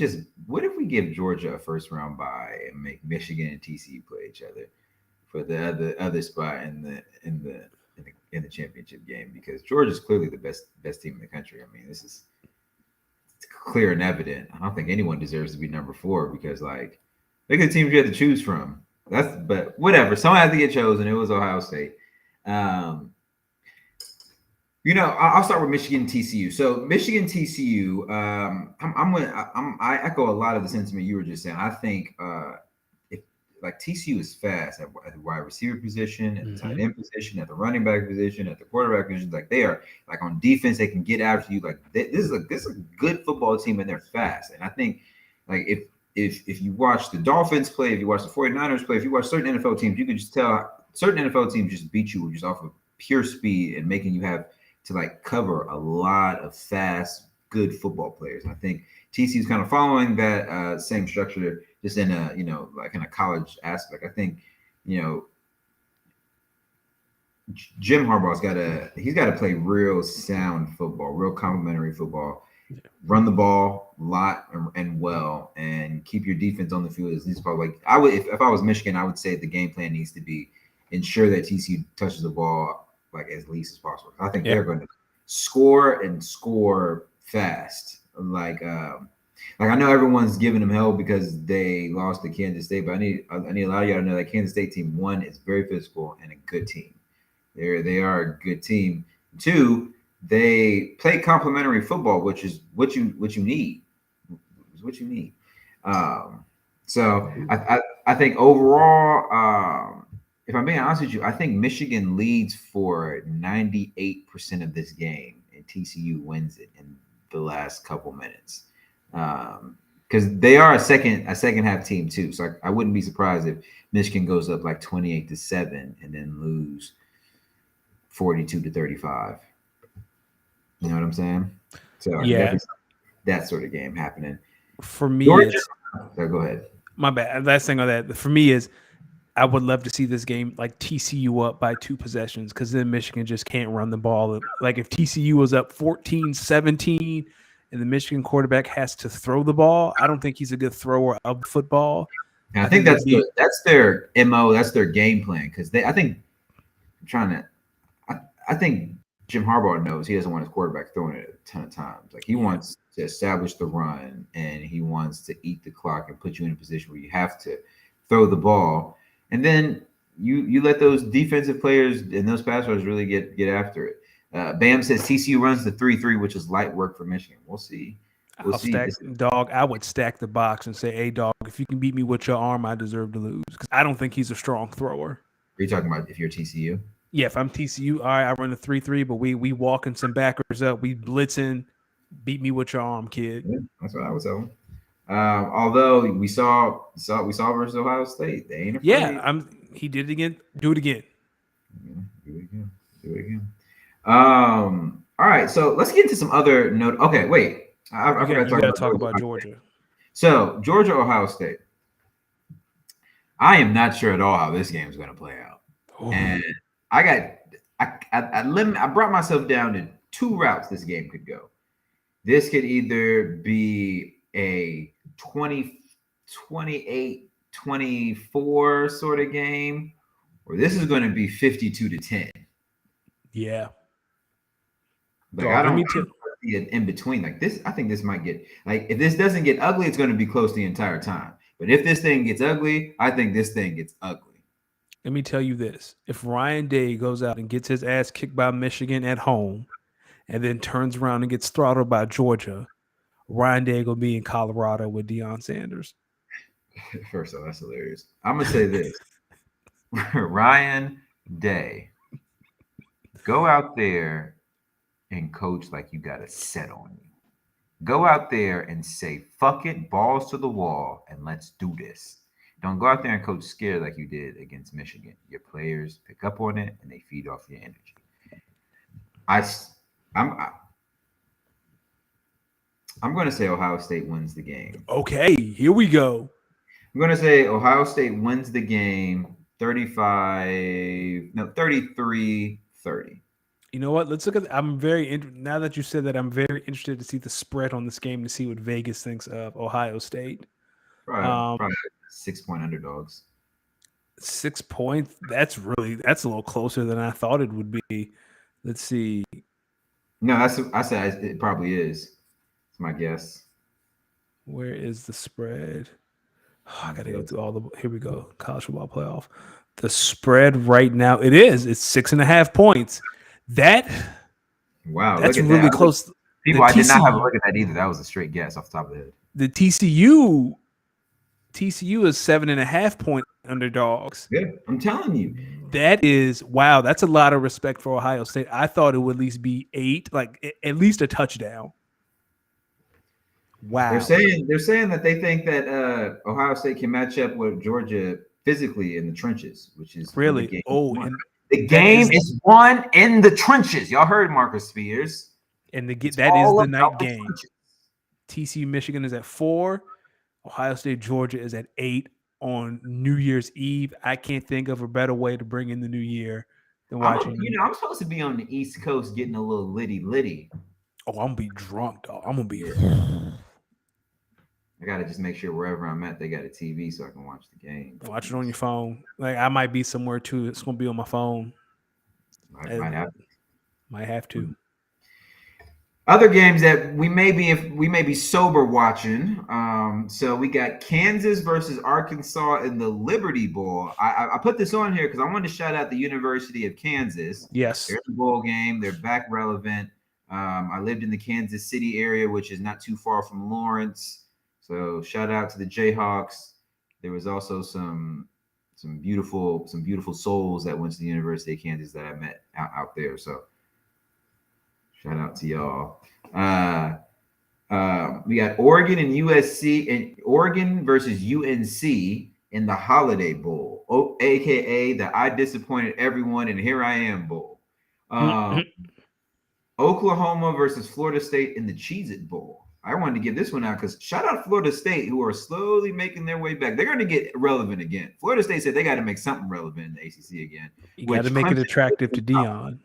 B: give Georgia a first round bye and make Michigan and TCU play each other for the other spot in the championship game because Georgia's clearly the best team in the country. I mean, this is it's clear and evident. I don't think anyone deserves to be number 4 because like look at the teams you had to choose from. But whatever. Someone had to get chosen. It was Ohio State. Um, I'll start with Michigan TCU. So Michigan TCU, I echo a lot of the sentiment you were just saying. I think if like TCU is fast at the wide receiver position, at the tight end position, at the running back position, at the quarterback position. Like they are like on defense, they can get after you. Like this is a good football team, and they're fast. And I think like if you watch the Dolphins play, if you watch the 49ers play, if you watch certain NFL teams, you can just tell certain NFL teams just beat you just off of pure speed and making you have to like cover a lot of fast, good football players. And I think TCU is kind of following that same structure, just in a like in a college aspect. I think Jim Harbaugh's he's got to play real sound football, real complimentary football. Run the ball a lot and well, and keep your defense on the field as least possible. Like I would, if I was Michigan, I would say the game plan needs to be ensure that TCU touches the ball like as least as possible. I think they're going to score and score fast. Like I know everyone's giving them hell because they lost to Kansas State, but I need a lot of y'all to know that Kansas State team, one, is very physical and a good team. They are a good team. Two, they play complementary football, which is what you need. Is what you need. So I think overall, if I'm being honest with you, I think Michigan leads for 98% of this game, and TCU wins it in the last couple minutes. Because they are a second half team too. So I wouldn't be surprised if Michigan goes up like 28-7 and then lose 42-35. You know what I'm saying? So definitely that sort of game happening.
A: For me,
B: Georgia, so go ahead.
A: My bad. Last thing on that, for me is I would love to see this game like TCU up by 2 possessions because then Michigan just can't run the ball. Like if TCU was up 14-17 and the Michigan quarterback has to throw the ball, I don't think he's a good thrower of football.
B: And I think that's their MO, that's their game plan because I think Jim Harbaugh knows he doesn't want his quarterback throwing it a ton of times. Like he wants to establish the run and he wants to eat the clock and put you in a position where you have to throw the ball. And then you let those defensive players and those pass rushers really get after it. Bam says TCU runs the 3-3, which is light work for Michigan. We'll see.
A: I would stack the box and say, hey, dog, if you can beat me with your arm, I deserve to lose. Because I don't think he's a strong thrower.
B: Are you talking about if you're TCU?
A: Yeah, if I'm TCU, all right, I run the 3-3, but we walking some backers up, we blitzing, beat me with your arm, kid.
B: Yeah, that's what I was saying. Although we saw versus Ohio State, they ain't
A: Yeah,
B: afraid.
A: he did it again. Do it again.
B: Yeah, do it again. Do it again. All right, so let's get into some other note. Okay, wait. I forgot to
A: You
B: talk
A: got to
B: about
A: talk
B: Georgia.
A: about
B: Ohio State.
A: Georgia.
B: So Georgia, Ohio State. I am not sure at all how this game is going to play out,
A: Oh,
B: and I got I brought myself down to two routes this game could go. This could either be a 28-24 sort of game, or this is going to be 52-10.
A: yeah,
B: Like I
A: dog. Let
B: don't
A: me tell.
B: see it in between. Like this, I think this might get like if this doesn't get ugly, it's going to be close the entire time. But if this thing gets ugly, I think this thing gets ugly.
A: Let me tell you this: if Ryan Day goes out and gets his ass kicked by Michigan at home, and then turns around and gets throttled by Georgia, Ryan Day gonna be in Colorado with Deion Sanders.
B: First of all, that's hilarious. I'm gonna say this: Ryan Day, go out there and coach like you got a set on you. Go out there and say, fuck it, balls to the wall, and let's do this. Don't go out there and coach scared like you did against Michigan. Your players pick up on it and they feed off your energy. I, I'm, I'm going to say Ohio State wins the game.
A: Okay, here we go.
B: I'm going to say Ohio State wins the game 35, no, 33-30.
A: You know what? Let's look at. Now that you said that, I'm very interested to see the spread on this game to see what Vegas thinks of Ohio State.
B: Probably
A: Um,
B: 6 point underdogs.
A: 6 points. That's a little closer than I thought it would be. Let's see.
B: No, I said it probably is. It's my guess.
A: Where is the spread? Oh, I
B: My
A: gotta go
B: guess.
A: through all the. Here we go. College football playoff. The spread right now it is. It's 6.5 points. That
B: Wow, look
A: that's
B: at that.
A: really close. The
B: People, I did not have a
A: TCU
B: look at that either. That was a straight guess off the top of the head.
A: the TCU is 7.5 point underdogs.
B: Yeah, I'm telling you.
A: That is wow. That's a lot of respect for Ohio State. I thought it would at least be 8, like at least a touchdown.
B: They're
A: Wow,
B: saying they're saying that they think that Ohio State can match up with Georgia physically in the trenches, which is where the
A: really?
B: game is
A: Oh,
B: won.
A: and
B: The
A: that
B: game
A: is
B: is won in the trenches. Y'all heard Marcus Spears. It's
A: that is
B: all
A: the
B: about
A: night
B: the
A: game.
B: trenches.
A: TCU Michigan is at 4. Ohio State Georgia is at 8 on New Year's Eve. I can't think of a better way to bring in the new year than watching.
B: I'm supposed to be on the East Coast getting a little litty.
A: Oh, I'm gonna be drunk, dog. I'm gonna be.
B: Yeah, I gotta just make sure wherever I'm at, they got a TV so I can watch the game.
A: Watch it on your phone. Like I might be somewhere too. It's gonna be on my phone.
B: Might
A: I
B: have
A: might have to.
B: other games that we may be sober watching. So we got Kansas versus Arkansas in the Liberty Bowl. I put this on here because I wanted to shout out the University of Kansas. They're
A: Yes.
B: in the bowl game. They're back relevant. I lived in the Kansas City area, which is not too far from Lawrence. So shout out to the Jayhawks. There was also some beautiful souls that went to the University of Kansas that I met out there. So shout out to y'all. We got Oregon and USC and Oregon versus UNC in the Holiday Bowl, aka the I disappointed everyone and here I am bowl. Um, Oklahoma versus Florida State in the Cheez It Bowl. I wanted to give this one out because shout out Florida State, who are slowly making their way back. They're going to get relevant again. Florida State said they got to make something relevant in the ACC again,
A: You got to
B: which
A: make it
B: Clemson
A: attractive to Dion.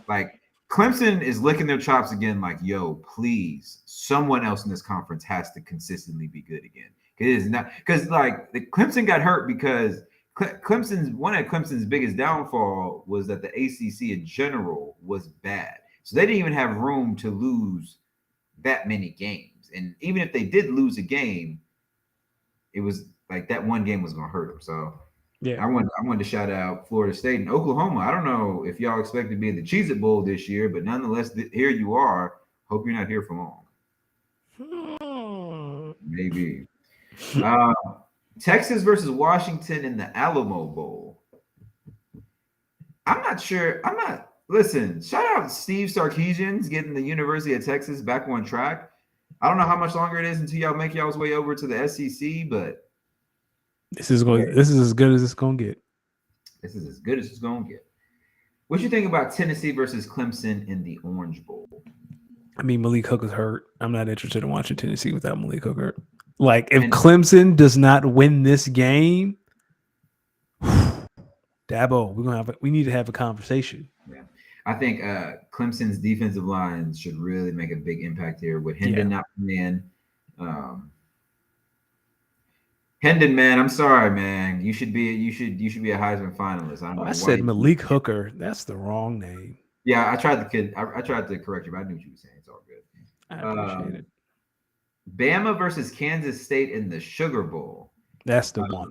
B: like Clemson is licking their chops again, like, yo, please, someone else in this conference has to consistently be good again. It is not because like the Clemson got hurt because Clemson's biggest downfall was that the ACC in general was bad. So they didn't even have room to lose that many games. And even if they did lose a game, it was like that one game was gonna hurt them. So
A: Yeah.
B: I wanted to shout out Florida State and Oklahoma. I don't know if y'all expect to be in the Cheez It Bowl this year, but nonetheless, here you are. Hope you're not here for long. Maybe. Uh, Texas versus Washington in the Alamo Bowl. I'm not sure. I'm not. Listen, shout out Steve Sarkisian's getting the University of Texas back on track. I don't know how much longer it is until y'all make y'all's way over to the SEC, but yeah,
A: This is as good as it's gonna get.
B: this is as good as it's gonna get. What you think about Tennessee versus Clemson in the Orange Bowl?
A: I mean, Malik Hooker's hurt. I'm not interested in watching Tennessee without Malik Hooker. Like, if
B: And
A: Clemson does not win this game, Dabo, we need to have a conversation.
B: yeah, I think Clemson's defensive line should really make a big impact here with
A: Yeah.
B: Hendon not playing. Um, Hendon, man, I'm sorry, man. You should be a Heisman finalist. I don't
A: Oh,
B: know
A: I
B: why
A: said
B: you.
A: Malik Hooker. That's the wrong name.
B: Yeah, I tried to correct you, but I knew what you were saying. It's all good.
A: I appreciate
B: Um,
A: it.
B: Bama versus Kansas State in the Sugar Bowl.
A: That's the
B: Uh,
A: one.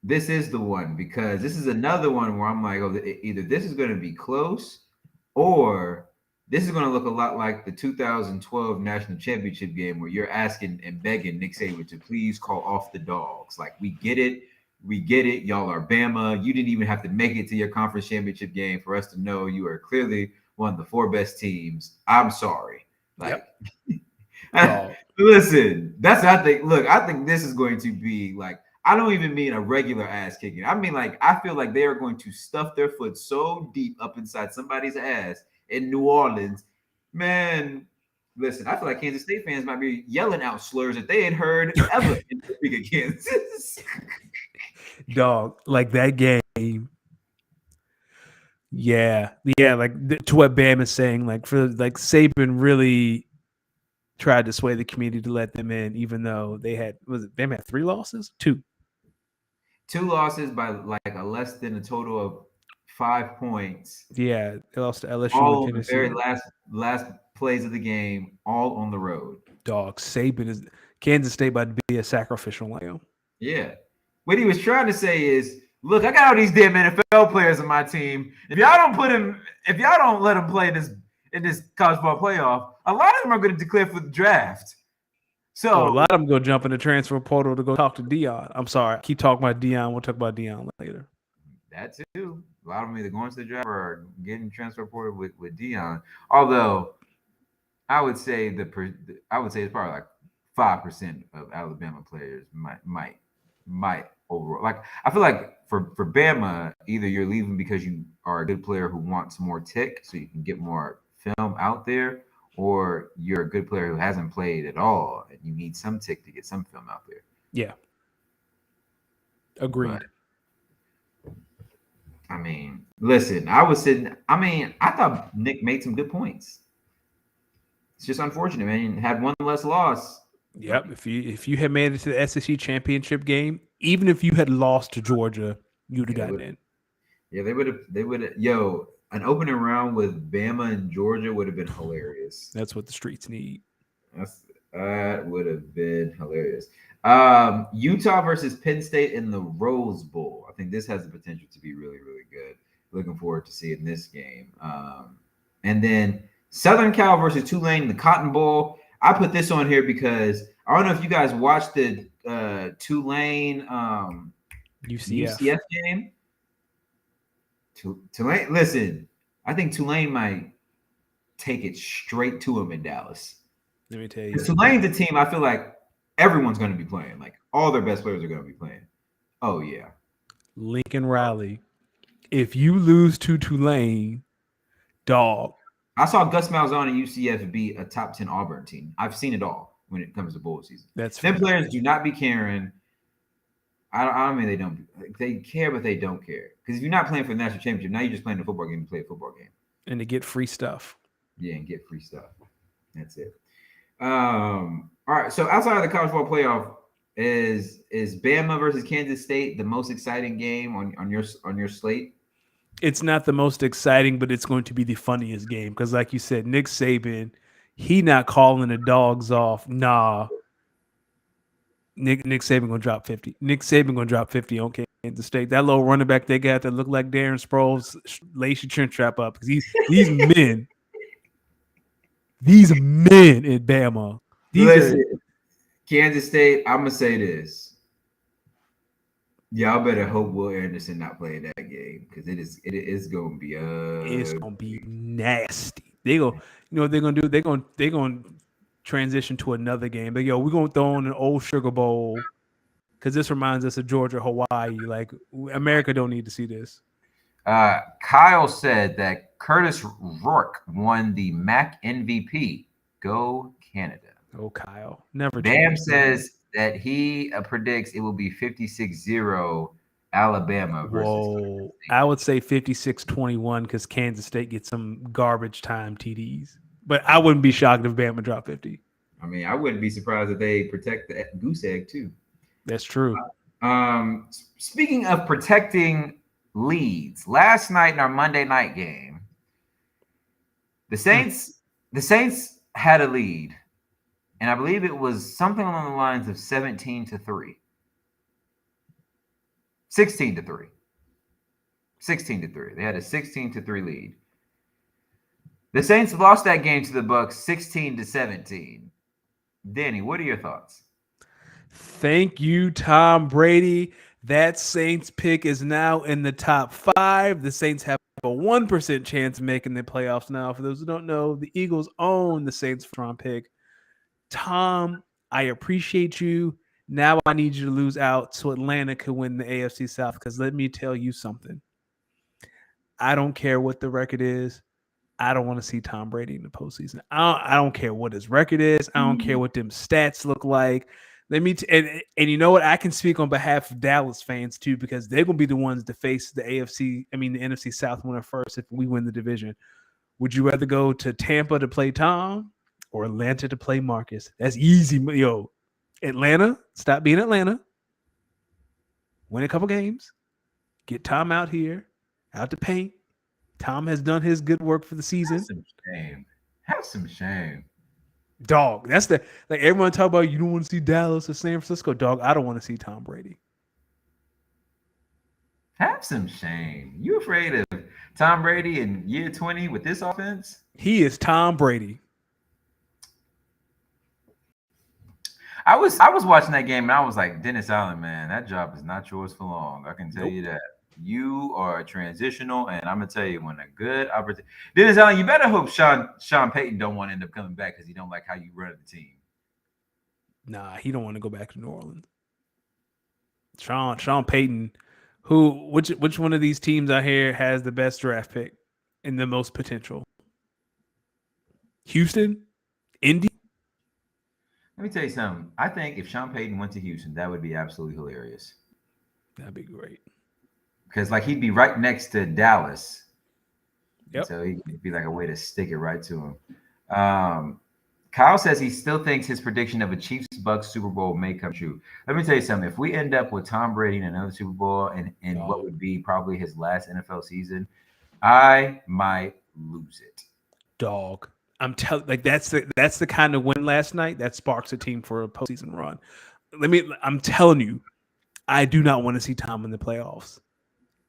B: this is the one because this is another one where I'm like, oh, either this is going to be close or this is going to look a lot like the 2012 national championship game where you're asking and begging Nick Saban to please call off the dogs. Like, we get it. We get it. Y'all are Bama. You didn't even have to make it to your conference championship game for us to know you are clearly one of the four best teams. I'm sorry. Like,
A: Yep. Dog.
B: listen, that's what I think. Look, I think this is going to be like, I don't even mean a regular ass kicking. I mean, like, I feel like they are going to stuff their foot so deep up inside somebody's ass in New Orleans. Man, listen, I feel like Kansas State fans might be yelling out slurs that they ain't heard ever in the big of Kansas.
A: Dog. Like that game. Yeah. Yeah. Like to what Bam is saying, like for like Saban really tried to sway the community to let them in, even though they had was it Bam had 3 losses? Two.
B: Two losses by like a less than a total of 5 points,
A: Yeah. They lost to LSU and
B: all on the very
A: Tennessee.
B: last plays of the game, all on the road.
A: Dog. Saban is Kansas State about to be a sacrificial lamb.
B: Yeah. What he was trying to say is, look, I got all these damn NFL players on my team. If y'all don't let them play in this college ball playoff, a lot of them are going to declare for the draft.
A: Or a
B: So
A: lot of them go jump in the transfer portal to go talk to Dion. I'm sorry. I keep talking about Dion. We'll talk about Dion later.
B: that too. A lot of them either going to the draft or getting transfer portal with Dion. Although I would say I would say it's probably like 5% of Alabama players might overall. Like, I feel like for Bama, either you're leaving because you are a good player who wants more tick, so you can get more film out there, or you're a good player who hasn't played at all and you need some tick to get some film out there.
A: Yeah.
B: But
A: Agreed.
B: I mean, listen, I was sitting. I mean, I thought Nick made some good points. It's just unfortunate, man. He had one less loss.
A: Yep. If you had made it to the SEC championship game, even if you had lost to Georgia, you'd have
B: Yeah, they
A: gotten
B: would.
A: in.
B: Yeah, they would have. They would have. Yo, an opening round with Bama and Georgia would have been hilarious.
A: That's what the streets need.
B: That would have been hilarious. Utah versus Penn State in the Rose Bowl. I think this has the potential to be really, really good. Looking forward to seeing this game. And then Southern Cal versus Tulane in the Cotton Bowl. I put this on here because I don't know if you guys watched the Tulane
A: UCF.
B: UCF game. Tulane, listen, I think Tulane might take it straight to him in Dallas.
A: Let me tell
B: Because
A: you.
B: Tulane's a team I feel like everyone's going to be playing. Like, all their best players are going to be playing. Oh, yeah.
A: Lincoln Riley. If you lose to Tulane, dog.
B: I saw Gus Malzahn and UCF beat a top 10 Auburn team. I've seen it all when it comes to bowl season.
A: That's
B: Them
A: fair.
B: players do not be caring. I don't mean they don't. They care, but they don't care. Because if you're not playing for the national championship, now you're just playing a football game to play a football game.
A: And to get free stuff.
B: Yeah, and get free stuff. That's it. All right. So outside of the college football playoff, is Bama versus Kansas State the most exciting game on your slate?
A: It's not the most exciting, but it's going to be the funniest game. Because like you said, Nick Saban, he not calling the dogs off. Nah. Nick Saban gonna drop 50. Nick Saban gonna drop 50 on Kansas State. That little running back they got that look like Darren Sproles, lace your chin trap up. Because these men in Bama.
B: Listen, Kansas State, I'm gonna say this. Y'all better hope Will Anderson not playing that game because it is gonna be
A: it's gonna be nasty. They go, you know what they're gonna do? They're gonna transition to another game. But yo, we're gonna throw in an old Sugar Bowl because this reminds us of Georgia, Hawaii. Like America don't need to see this.
B: Kyle said that Curtis Rourke won the MAC MVP. Go Canada.
A: Oh, Kyle, never
B: Bam
A: change.
B: says that he predicts it will be 56-0 Alabama versus Kansas
A: Whoa,
B: State.
A: I would say 56-21 because Kansas State gets some garbage time TDs. But I wouldn't be shocked if Bama dropped 50.
B: I mean, I wouldn't be surprised if they protect the goose egg too.
A: That's true.
B: Speaking of protecting leads, last night in our Monday night game, the Saints had a lead, and I believe it was something along the lines of 17-3. 16-3. 16-3. They had a 16-3 lead. The Saints lost that game to the Bucs 16-17. Danny, what are your thoughts?
A: Thank you, Tom Brady. That Saints pick is now in the top 5. The Saints have a 1% chance of making the playoffs now. For those who don't know, the Eagles own the Saints first-round pick. Tom, I appreciate you. Now I need you to lose out so Atlanta could win the AFC South because let me tell you something. I don't care what the record is. I don't want to see Tom Brady in the postseason. I don't care what his record is. I don't care what them stats look like. And you know what? I can speak on behalf of Dallas fans too because they're gonna be the ones to face the NFC South winner first if we win the division. Would you rather go to Tampa to play Tom or Atlanta to play Marcus? That's easy, yo. Atlanta, stop being Atlanta. Win a couple games. Get Tom out here, out to paint. Tom has done his good work for the season.
B: Have some shame. Have some shame.
A: Dog, that's the like everyone talk about. You don't want to see Dallas or San Francisco. Dog, I don't want to see Tom Brady.
B: Have some shame. You afraid of Tom Brady in year 20 with this offense?
A: He is Tom Brady.
B: I was watching that game and I was like, Dennis Allen, man, that job is not yours for long. I can tell you that. You are transitional, and I'm gonna tell you when a good opportunity. Dennis Allen, you better hope Sean Payton don't want to end up coming back because he don't like how you run the team.
A: Nah, he don't want to go back to New Orleans. Sean Payton, which one of these teams out here has the best draft pick and the most potential? Houston, Indy.
B: Let me tell you something. I think if Sean Payton went to Houston, that would be absolutely hilarious.
A: That'd be great.
B: Because like he'd be right next to Dallas.
A: Yep.
B: So he'd be like a way to stick it right to him. Kyle says he still thinks his prediction of a Chiefs-Bucks Super Bowl may come true. Let me tell you something. If we end up with Tom Brady in another Super Bowl and what would be probably his last NFL season, I might lose it.
A: Dog. I'm telling like that's the kind of win last night that sparks a team for a postseason run. I'm telling you, I do not want to see Tom in the playoffs.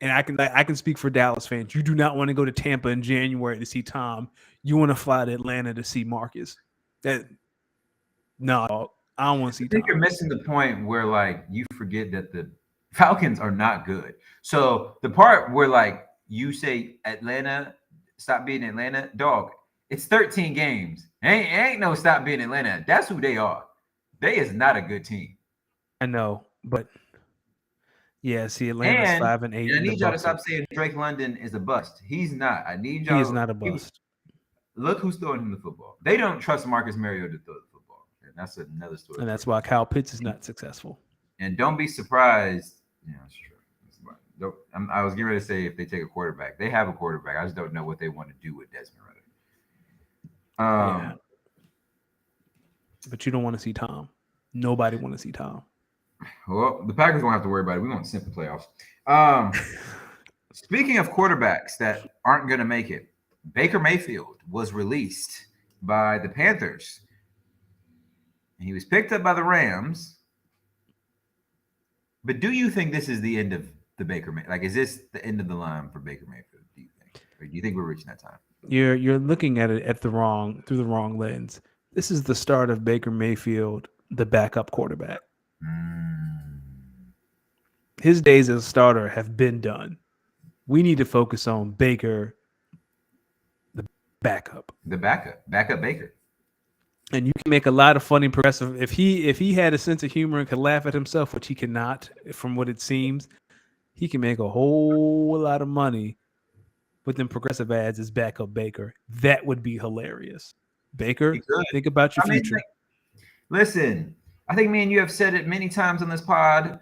A: And I can speak for Dallas fans. You do not want to go to Tampa in January to see Tom. You want to fly to Atlanta to see Marcus. No, I don't want to see
B: I think
A: Tom.
B: you're missing the point where like you forget that the Falcons are not good. So the part where like you say Atlanta, stop being Atlanta, dog. It's 13 games. Ain't no stop being Atlanta. That's who they are. They is not a good team.
A: I know, but yeah, see, Atlanta's 5-8.
B: And I need y'all to stop saying Drake London is a bust. He's not. I need y'all.
A: He is not a bust.
B: Look who's throwing him the football. They don't trust Marcus Mariota to throw the football. And that's another story.
A: And that's why Kyle Pitts is not successful.
B: And don't be surprised. Yeah, that's true. I was getting ready to say if they take a quarterback. They have a quarterback. I just don't know what they want to do with Desmond Ritter.
A: Yeah. But you don't want to see Tom. Nobody want to see Tom.
B: Well, the Packers won't have to worry about it. We won't simp the playoffs. Speaking of quarterbacks that aren't going to make it, Baker Mayfield was released by the Panthers. And he was picked up by the Rams. But do you think this is the end of the Baker Mayfield? Like, is this the end of the line for Baker Mayfield? Do you think, or do you think we're reaching that time?
A: You're looking at it through the wrong lens. This is the start of Baker Mayfield, the backup quarterback. His days as a starter have been done. We need to focus on Baker, the backup.
B: The backup Baker.
A: And you can make a lot of funny progressive if he had a sense of humor and could laugh at himself, which he cannot, from what it seems. He can make a whole lot of money with them progressive ads as backup Baker. That would be hilarious.
B: He
A: Baker,
B: could.
A: think about your
B: I mean,
A: future.
B: listen, I think me and you have said it many times on this pod.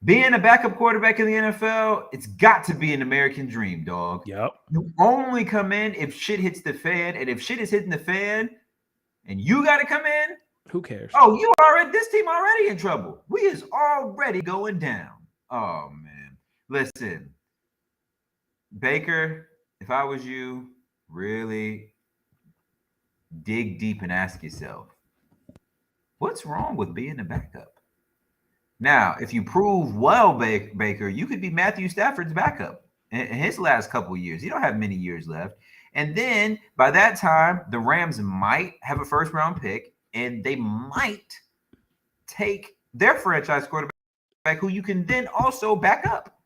B: Being a backup quarterback in the NFL, it's got to be an American dream, dog.
A: Yep.
B: You only come in if shit hits the fan, and if shit is hitting the fan, and you got to come in,
A: Who cares?
B: oh, you already this team already in trouble. We is already going down. Oh man, listen, Baker. If I was you, really dig deep and ask yourself, what's wrong with being a backup? Now, if you prove well, Baker, you could be Matthew Stafford's backup in his last couple of years. He don't have many years left. And then by that time, the Rams might have a first round pick and they might take their franchise quarterback, who you can then also back up.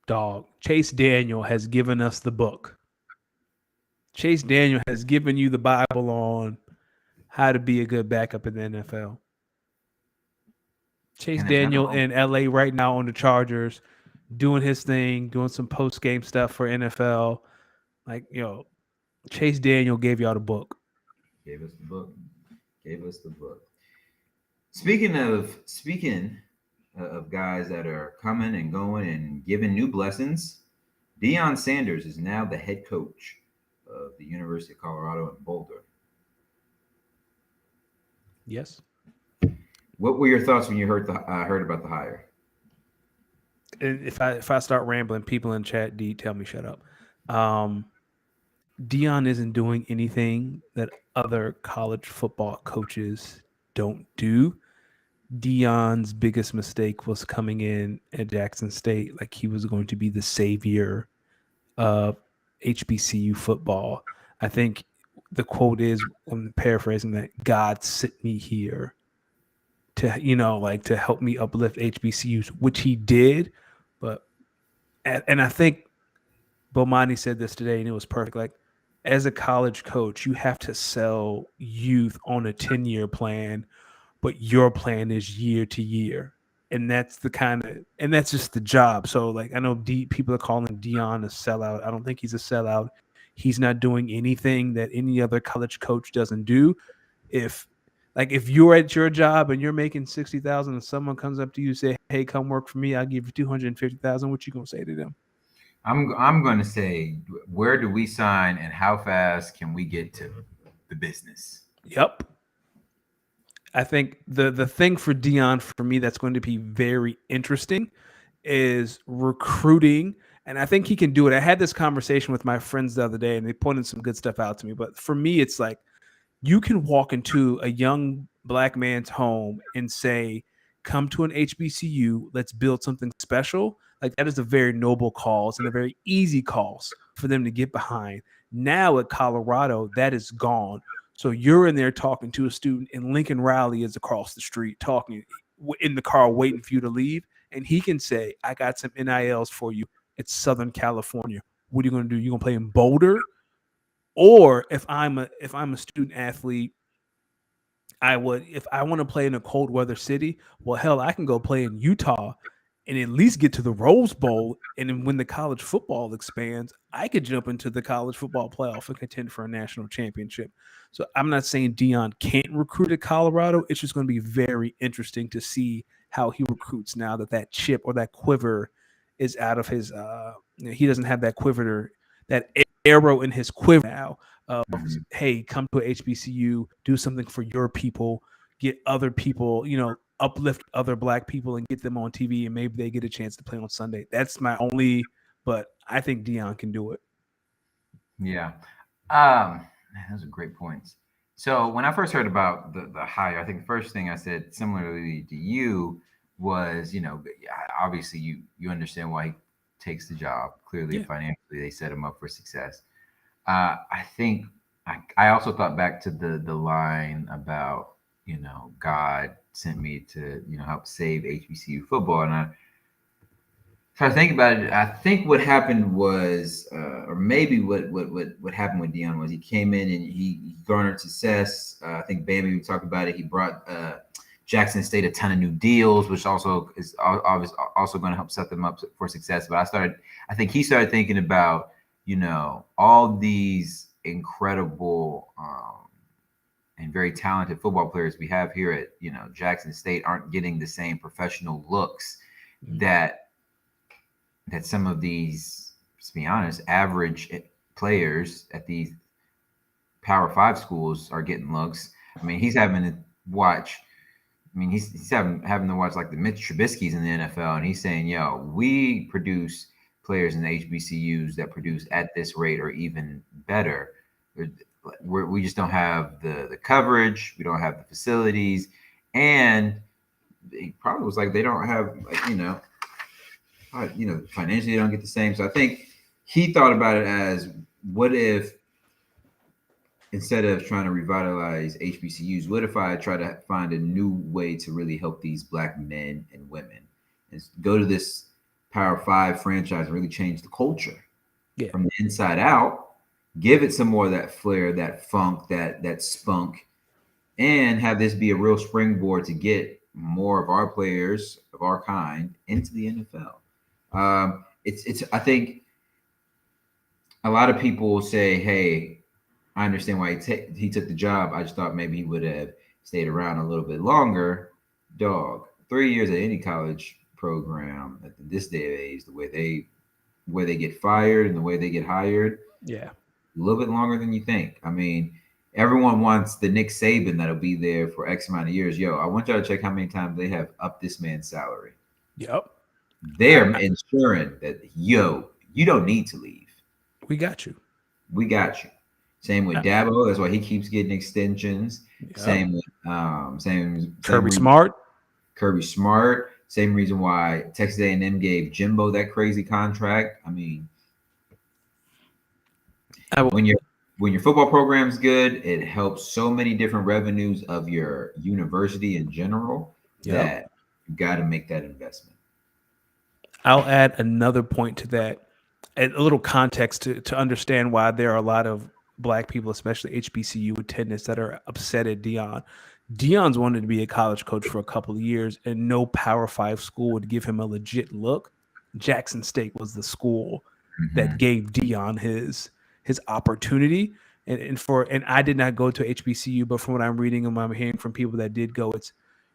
A: Dog. Chase Daniel has given us the book. Chase Daniel has given you the Bible on how to be a good backup in the NFL. Chase
B: And there's nothing
A: Daniel
B: wrong.
A: in LA right now on the Chargers, doing his thing, doing some post game stuff for NFL. Like, Chase Daniel gave y'all the book.
B: Gave us the book. Gave us the book. Speaking of guys that are coming and going and giving new blessings, Deion Sanders is now the head coach of the University of Colorado in Boulder.
A: Yes.
B: What were your thoughts when you heard about the hire?
A: And if I start rambling, people in chat, D, tell me shut up. Dion isn't doing anything that other college football coaches don't do. Dion's biggest mistake was coming in at Jackson State like he was going to be the savior of HBCU football. I think the quote is, I'm paraphrasing that, God sent me here to, like to help me uplift HBCUs, which he did. But, and I think Bomani said this today and it was perfect. Like, as a college coach, you have to sell youth on a 10-year plan, but your plan is year to year. And that's just the job. So, like, I know people are calling Dion a sellout. I don't think he's a sellout. He's not doing anything that any other college coach doesn't do. If you're at your job and you're making 60,000 and someone comes up to you and say, "Hey, come work for me. I'll give you 250,000." What you gonna say to them?
B: I'm going to say, where do we sign and how fast can we get to the business?
A: Yep. I think the thing for Dion for me that's going to be very interesting is recruiting, and I think he can do it. I had this conversation with my friends the other day, and they pointed some good stuff out to me. But for me, it's like you can walk into a young black man's home and say, "Come to an HBCU. Let's build something special." Like, that is a very noble cause and a very easy cause for them to get behind. Now at Colorado, that is gone. So you're in there talking to a student, and Lincoln Riley is across the street talking in the car, waiting for you to leave, and he can say, "I got some NILs for you. It's Southern California. What are you going to do? You going to play in Boulder?" Or if I'm a student athlete, I would, if I want to play in a cold weather city, well, hell, I can go play in Utah and at least get to the Rose Bowl. And then when the college football expands, I could jump into the college football playoff and contend for a national championship. So I'm not saying Dion can't recruit at Colorado. It's just going to be very interesting to see how he recruits now that that chip or that quiver is out of his. He doesn't have that quiver, that arrow in his quiver now of,
B: Mhm.
A: hey, come to a HBCU, do something for your people, get other people, uplift other black people and get them on TV, and maybe they get a chance to play on Sunday. That's my only, but I think Dion can do it.
B: Yeah. Man, those are great points. So when I first heard about the hire, I think the first thing I said, similarly to you, was, obviously you understand why he takes the job. Clearly,
A: Yeah.
B: financially, they set him up for success. I think I also thought back to the line about, God sent me to help save HBCU football, and If I think about it, I think what happened was, or maybe what happened with Dion was he came in and he garnered success. I think Bambi, we talked about it. He brought Jackson State a ton of new deals, which also is obviously also going to help set them up for success. But I think he started thinking about, all these incredible and very talented football players we have here at, Jackson State aren't getting the same professional looks that some of these, to be honest, average players at these Power Five schools are getting looks. I mean, he's having to watch. I mean, he's having to watch like the Mitch Trubisky's in the NFL, and he's saying, "Yo, we produce players in the HBCUs that produce at this rate or even better. We just don't have the coverage, we don't have the facilities, and he probably was like they don't have like financially they don't get the same." So I think he thought about it as, what if instead of trying to revitalize HBCUs, what if I try to find a new way to really help these Black men and women and go to this Power Five franchise and really change the culture from the inside out, give it some more of that flair, that funk, that spunk, and have this be a real springboard to get more of our players of our kind into the NFL. It's I think a lot of people say, "Hey, I understand why he took the job. I just thought maybe he would have stayed around a little bit longer." Dog, 3 years at any college program at this day of age, the way they get fired and the way they get hired, a little bit longer than you think. I mean, everyone wants the Nick Saban that'll be there for X amount of years. Yo, I want y'all to check how many times they have upped this man's salary.
A: Yep.
B: They're ensuring that, yo, you don't need to leave.
A: We got you.
B: We got you. Same with Dabo. That's why he keeps getting extensions.
A: Yep.
B: Same with same
A: Kirby Smart.
B: Kirby Smart. Same reason why Texas A&M gave Jimbo that crazy contract. I mean, when your football program's good, it helps so many different revenues of your university in general that you got to make that investment.
A: I'll add another point to that, a little context to understand why there are a lot of Black people, especially HBCU attendants, that are upset at Dion. Dion's wanted to be a college coach for a couple of years, and no Power Five school would give him a legit look. Jackson State was the school that gave Dion his opportunity. And I did not go to HBCU, but from what I'm reading and what I'm hearing from people that did go, it's,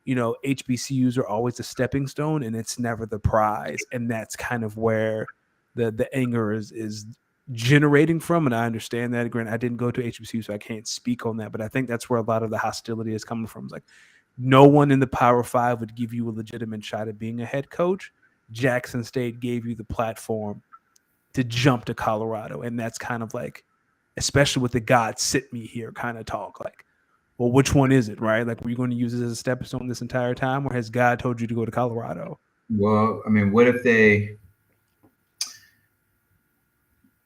A: HBCUs are always a stepping stone and it's never the prize. And that's kind of where the anger is generating from. And I understand that. Granted, I didn't go to HBCU, so I can't speak on that. But I think that's where a lot of the hostility is coming from. It's like, no one in the Power Five would give you a legitimate shot at being a head coach. Jackson State gave you the platform to jump to Colorado. And that's kind of like, especially with the God sit me here kind of talk, like, well, which one is it, right? Like, were you going to use this as a stepping stone this entire time, or has God told you to go to Colorado?
B: Well, I mean, what if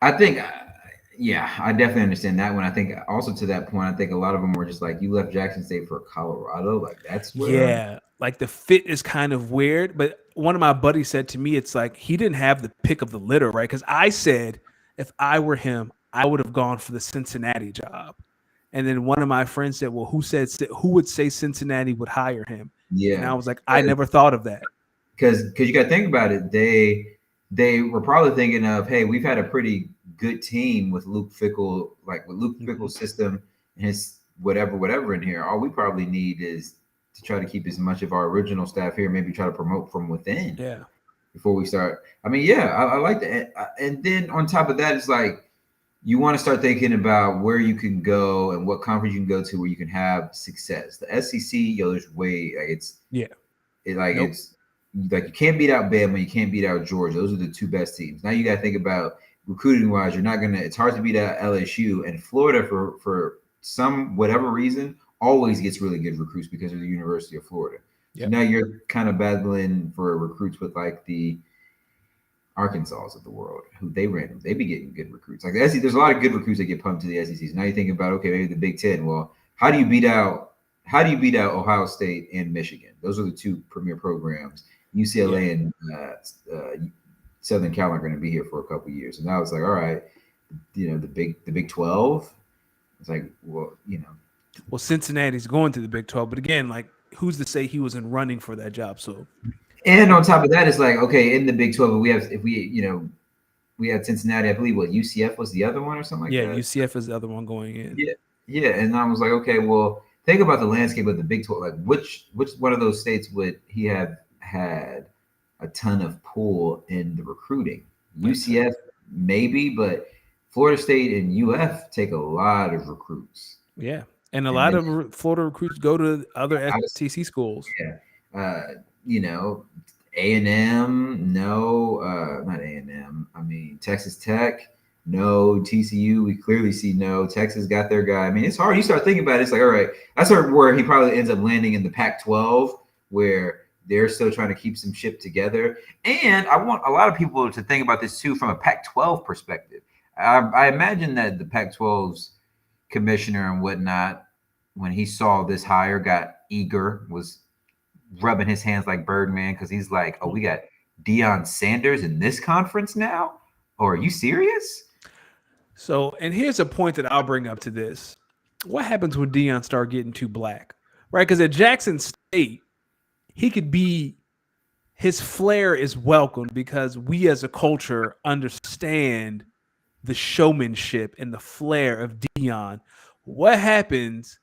B: I think, I definitely understand that one. I think also to that point, I think a lot of them were just like, you left Jackson State for Colorado. Like, that's where.
A: Yeah, like the fit is kind of weird. But one of my buddies said to me, it's like he didn't have the pick of the litter, right? Because I said, if I were him, I would have gone for the Cincinnati job. And then one of my friends said, well, who would say Cincinnati would hire him?
B: Yeah.
A: And I was like, I never thought of that.
B: Because you got to think about it. They were probably thinking of, hey, we've had a pretty good team with Luke Fickell, like with Luke Fickell's system and his whatever in here. All we probably need is to try to keep as much of our original staff here, maybe try to promote from within.
A: Yeah.
B: Before we start. I mean, I like that. And then on top of that, it's like you want to start thinking about where you can go and what conference you can go to where you can have success. The SEC, there's way like it's like you can't beat out Bama, you can't beat out Georgia. Those are the two best teams. Now you got to think about recruiting wise. You're not gonna. It's hard to beat out LSU and Florida for some whatever reason always gets really good recruits because of the University of Florida. Yep. So now you're kind of battling for recruits with like the Arkansas of the world, who they be getting good recruits. Like the SEC, there's a lot of good recruits that get pumped to the SEC. So now you think about, okay, maybe the Big Ten. Well, how do you beat out Ohio State and Michigan? Those are the two premier programs. UCLA and Southern Cal aren't going to be here for a couple years. And I was like, all right, the Big 12. It's like, well,
A: Well, Cincinnati's going to the Big 12, but again, like who's to say he wasn't running for that job? So
B: and on top of that, it's like, okay, in the Big 12, if we we had Cincinnati, I believe what UCF was the other one or something like
A: yeah,
B: that.
A: UCF is the other one going in.
B: Yeah, yeah, and I was like, okay, well, think about the landscape of the Big 12. Like, which one of those states would he have had a ton of pull in the recruiting? UCF, maybe, but Florida State and UF take a lot of recruits,
A: Yeah, and a
B: and
A: lot
B: then
A: of Florida recruits go to other
B: out of
A: SEC schools.
B: yeah, you know, A&M, no, not A&M. I mean Texas Tech, no. TCU, we clearly see no. Texas got their guy. I mean, it's hard. You start thinking about it, it's like, all right, that's where he probably ends up landing in the Pac-12, where they're still trying to keep some ship together. And I want a lot of people to think about this too from a Pac-12 perspective. I imagine that the Pac-12's commissioner and whatnot, when he saw this hire, got eager, was rubbing his hands like Birdman because he's like, oh, we got Deion Sanders in this conference now? Or are you serious?
A: So, and here's a point that I'll bring up to this: what happens when Dion start getting too black, right? Because at Jackson State, he could be his flair is welcomed because we as a culture understand the showmanship and the flair of Dion. What happens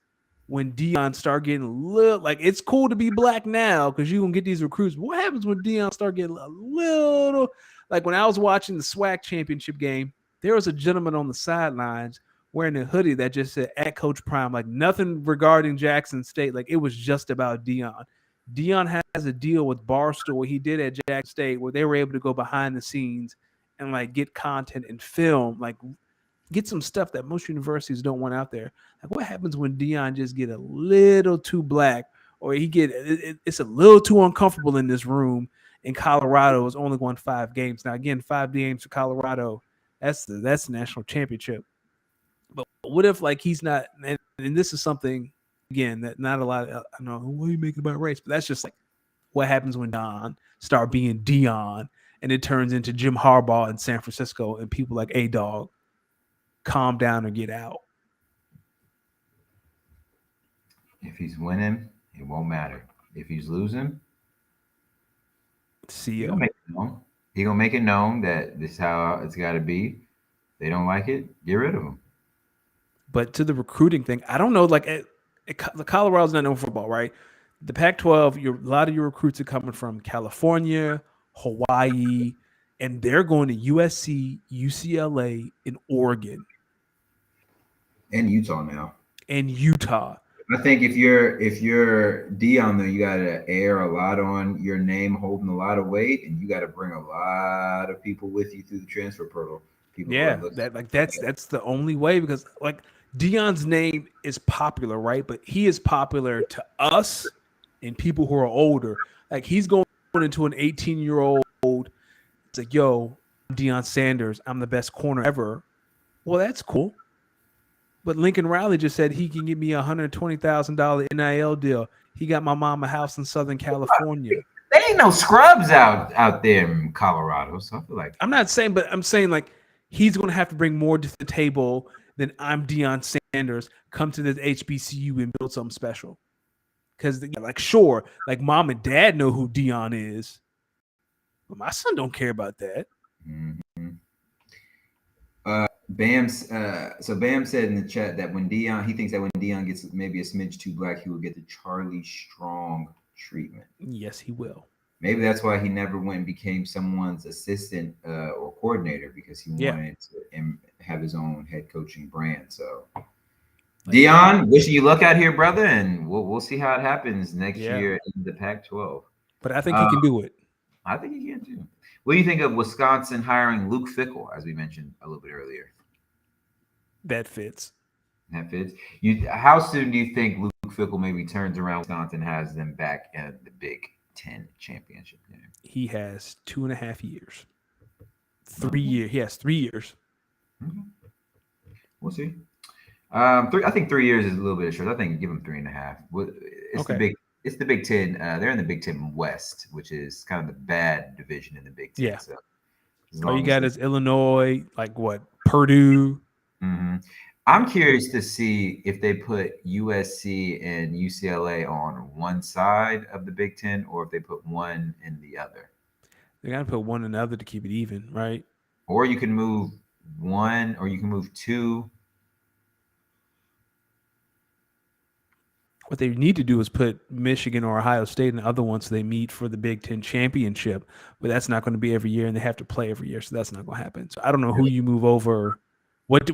A: when Dion start getting a little like it's cool to be black now because you gonna get these recruits. But what happens when Dion start getting a little like when I was watching the SWAC championship game, there was a gentleman on the sidelines wearing a hoodie that just said at Coach Prime, like nothing regarding Jackson State. Like it was just about Dion. Dion has a deal with Barstool what he did at Jackson State where they were able to go behind the scenes and like get content and film, like get some stuff that most universities don't want out there. Like what happens when Dion just get a little too black or it's a little too uncomfortable in this room in Colorado is only won 5 games. Now again, 5 games for Colorado, that's the national championship. But what if like he's not and this is something again that not a lot of, I don't know what are you making about race, but that's just like what happens when Don start being Dion and it turns into Jim Harbaugh in San Francisco and people like a dog calm down or get out.
B: If he's winning, it won't matter. If he's losing,
A: See
B: he
A: ya.
B: gonna make it known. He gonna make it known that this is how it's got to be. They don't like it, get rid of him.
A: But to the recruiting thing, I don't know. Like the Colorado's not known for football, right? The Pac-12, a lot of your recruits are coming from California, Hawaii, and they're going to USC, UCLA, and Oregon
B: And Utah now.
A: and Utah.
B: I think if you're Dion though, you gotta air a lot on your name, holding a lot of weight, and you gotta bring a lot of people with you through the transfer portal. People who are
A: Yeah,
B: looking.
A: that like that's the only way because like Dion's name is popular, right? But he is popular to us and people who are older. Like he's going into an 18-year-old. It's like, yo, I'm Deion Sanders. I'm the best corner ever. Well, that's cool. But Lincoln Riley just said he can give me $120,000 NIL deal. He got my mom a house in Southern California.
B: They ain't no scrubs out there in Colorado, so I feel like
A: I'm not saying, but I'm saying like he's going to have to bring more to the table than I'm Deion Sanders. Come to this HBCU and build something special. Because like sure, like mom and dad know who Deion is, but my son don't care about that.
B: mm-hmm. Bam said in the chat that when Dion, he thinks that when Dion gets maybe a smidge too black, he will get the Charlie Strong treatment.
A: Yes, he will.
B: Maybe that's why he never went and became someone's assistant or coordinator because he wanted to have his own head coaching brand. So, Dion, wishing you luck out here, brother, and we'll see how it happens next year in the Pac-12.
A: But I think he can do it.
B: I think he can too. What do you think of Wisconsin hiring Luke Fickell, as we mentioned a little bit earlier?
A: That fits.
B: That fits. How soon do you think Luke Fickell maybe turns around? Wisconsin has them back at the Big Ten championship game.
A: He has 2.5 years. 3 years. He has 3 years.
B: Mm-hmm. We'll see. I think 3 years is a little bit short. I think give him 3.5. It's the Big Ten. They're in the Big Ten West, which is kind of the bad division in the Big Ten.
A: Yeah.
B: So as
A: All you
B: long as
A: got
B: they.
A: is Illinois, like what? Purdue.
B: Mhm. I'm curious to see if they put USC and UCLA on one side of the Big Ten or if they put one in the other.
A: They got to put one and the other to keep it even, right?
B: Or you can move one, or you can move two.
A: What they need to do is put Michigan or Ohio State and the other ones so they meet for the Big Ten championship. But that's not going to be every year, and they have to play every year, so that's not going to happen. So I don't know who you move over. What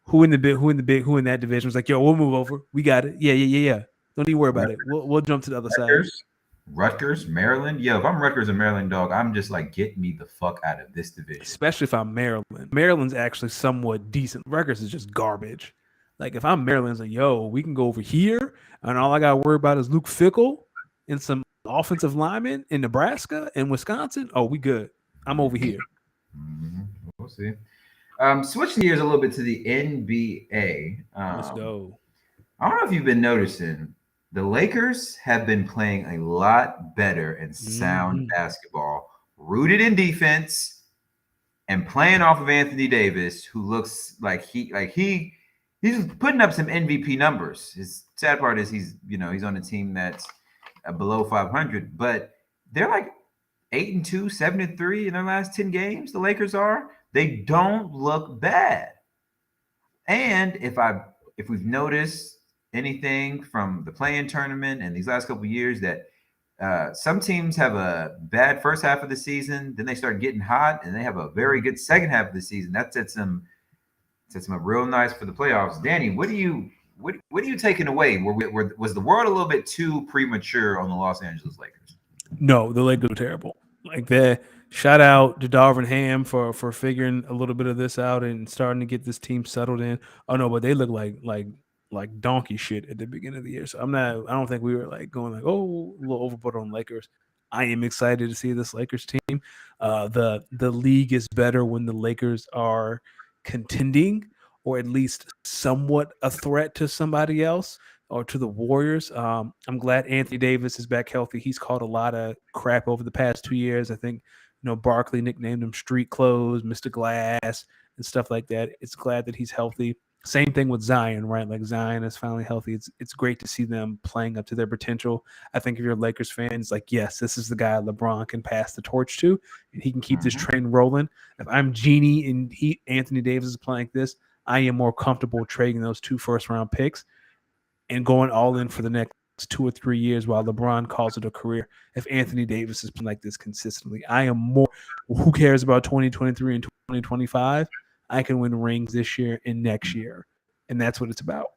A: who in that division was like, yo, we'll move over. We got it. Yeah. Don't even worry about it. We'll jump to the other side.
B: Rutgers, Rutgers, Maryland. Yo, if I'm Rutgers and Maryland, dog, I'm just like, get me the fuck out of this division.
A: Especially if I'm Maryland. Maryland's actually somewhat decent. Rutgers is just garbage. Like if I'm Maryland, it's like, yo, we can go over here, and all I got to worry about is Luke Fickle and some offensive linemen in Nebraska and Wisconsin. Oh, we good. I'm over here.
B: Mm-hmm. We'll see. Switching gears a little bit to the NBA.
A: Let's go.
B: I don't know if you've been noticing, the Lakers have been playing a lot better and sound
A: Mm-hmm.
B: basketball, rooted in defense and playing off of Anthony Davis, who looks like he's putting up some MVP numbers. His sad part is he's on a team that's below 500, but they're like 8-2, 7-3 in their last 10 games. The Lakers are. They don't look bad. And if we've noticed anything from the play-in tournament and these last couple of years, that some teams have a bad first half of the season, then they start getting hot, and they have a very good second half of the season. That sets them up real nice for the playoffs. Danny, what are you taking away? Was the world a little bit too premature on the Los Angeles Lakers?
A: No, the Lakers were terrible. Like that. Shout out to Darvin Ham for figuring a little bit of this out and starting to get this team settled in. Oh no, but they look like donkey shit at the beginning of the year. So I'm not. I don't think we were like going like, oh, a little overboard on Lakers. I am excited to see this Lakers team. The league is better when the Lakers are contending or at least somewhat a threat to somebody else or to the Warriors. I'm glad Anthony Davis is back healthy. He's caught a lot of crap over the past 2 years. I think Barkley nicknamed him Street Clothes, Mr. Glass, and stuff like that. It's glad that he's healthy. Same thing with Zion, right? Like Zion is finally healthy. It's great to see them playing up to their potential. I think if you're a Lakers fan, it's like, yes, this is the guy LeBron can pass the torch to, and he can keep this
B: Mm-hmm.
A: train rolling. If I'm Genie and Anthony Davis is playing like this, I am more comfortable trading those 2 first-round picks and going all in for the next 2 or 3 years while LeBron calls it a career. If Anthony Davis is playing like this consistently, I am more. Who cares about 2023 and 2025? I can win rings this year and next year, and that's what it's about.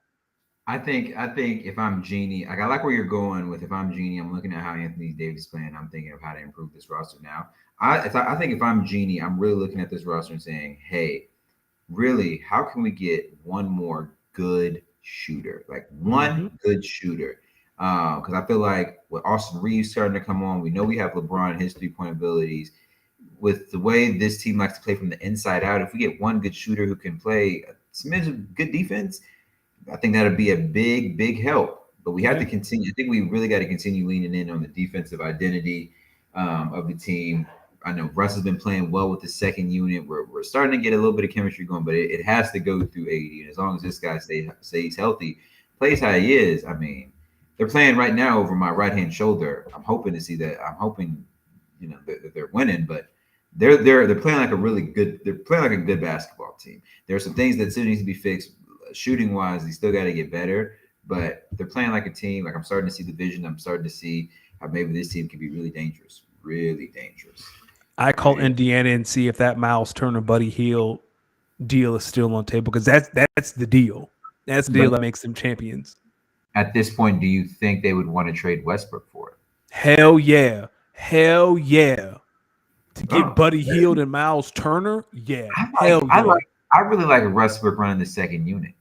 B: I think if I'm Genie, like I like where you're going with. If I'm Genie, I'm looking at how Anthony Davis is playing. I'm thinking of how to improve this roster now. I think if I'm Genie, I'm really looking at this roster and saying, hey, really, how can we get one more good shooter, like
A: Mm-hmm.
B: one good shooter? Because I feel like with Austin Reeves starting to come on, we know we have LeBron and his 3-point abilities. With the way this team likes to play from the inside out, if we get one good shooter who can play a smidge of good defense, I think that'd be a big, big help. But we have
A: Yeah.
B: to continue. I think we really got to continue leaning in on the defensive identity of the team. I know Russ has been playing well with the second unit. We're starting to get a little bit of chemistry going, but it has to go through 80. And as long as this guy stays healthy, plays how he is, I mean, they're playing right now over my right hand shoulder. I'm hoping to see that. I'm hoping, that they're winning, but they're playing like a really good. They're playing like a good basketball team. There are some things that still needs to be fixed shooting wise. They still got to get better, but they're playing like a team. Like I'm starting to see the vision. I'm starting to see how maybe this team can be really dangerous. Really dangerous.
A: I call
B: Really.
A: Indiana and see if that Miles Turner Buddy Hield deal is still on table because that's the deal. That's the deal
B: But
A: that makes them champions.
B: at this point, do you think they would want to trade Westbrook for it?
A: Hell yeah. Hell yeah. To get
B: Oh,
A: Buddy Hield and Miles Turner, yeah.
B: I like
A: Hell
B: I
A: yeah.
B: like I really like Westbrook running the second unit.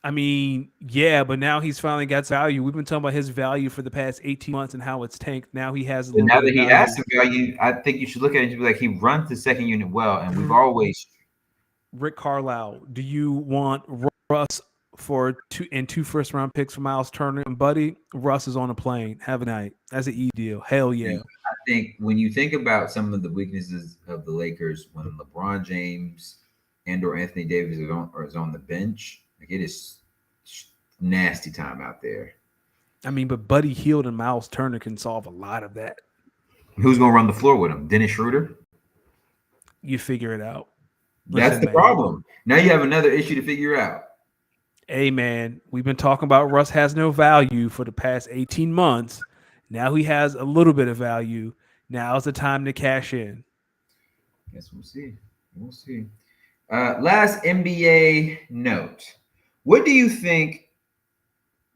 A: I mean, yeah, but now he's finally got value. We've been talking about his value for the past 18 months and how it's tanked. Now he has a
B: But
A: little
B: now
A: bit
B: that
A: of
B: he has
A: value.
B: some value, I think you should look at it and be like, he runs the second unit well, and we've always.
A: Rick Carlisle, do you want Russ for 2 first-round picks for Miles Turner and Buddy? Russ is on a plane. Have a night. That's an E deal. Hell yeah.
B: think when you think about some of the weaknesses of the Lakers when LeBron James and or Anthony Davis is on the bench, like it is nasty time out there.
A: I mean, but Buddy Hield and Miles Turner can solve a lot of that.
B: Who's going to run the floor with him? Dennis Schroeder?
A: You figure it out.
B: That's
A: Listen,
B: the
A: man.
B: problem. Now you have another issue to figure out.
A: Hey, man, we've been talking about Russ has no value for the past 18 months. Now he has a little bit of value. Now's the time to cash in.
B: Guess we'll see. We'll see. Last NBA note. What do you think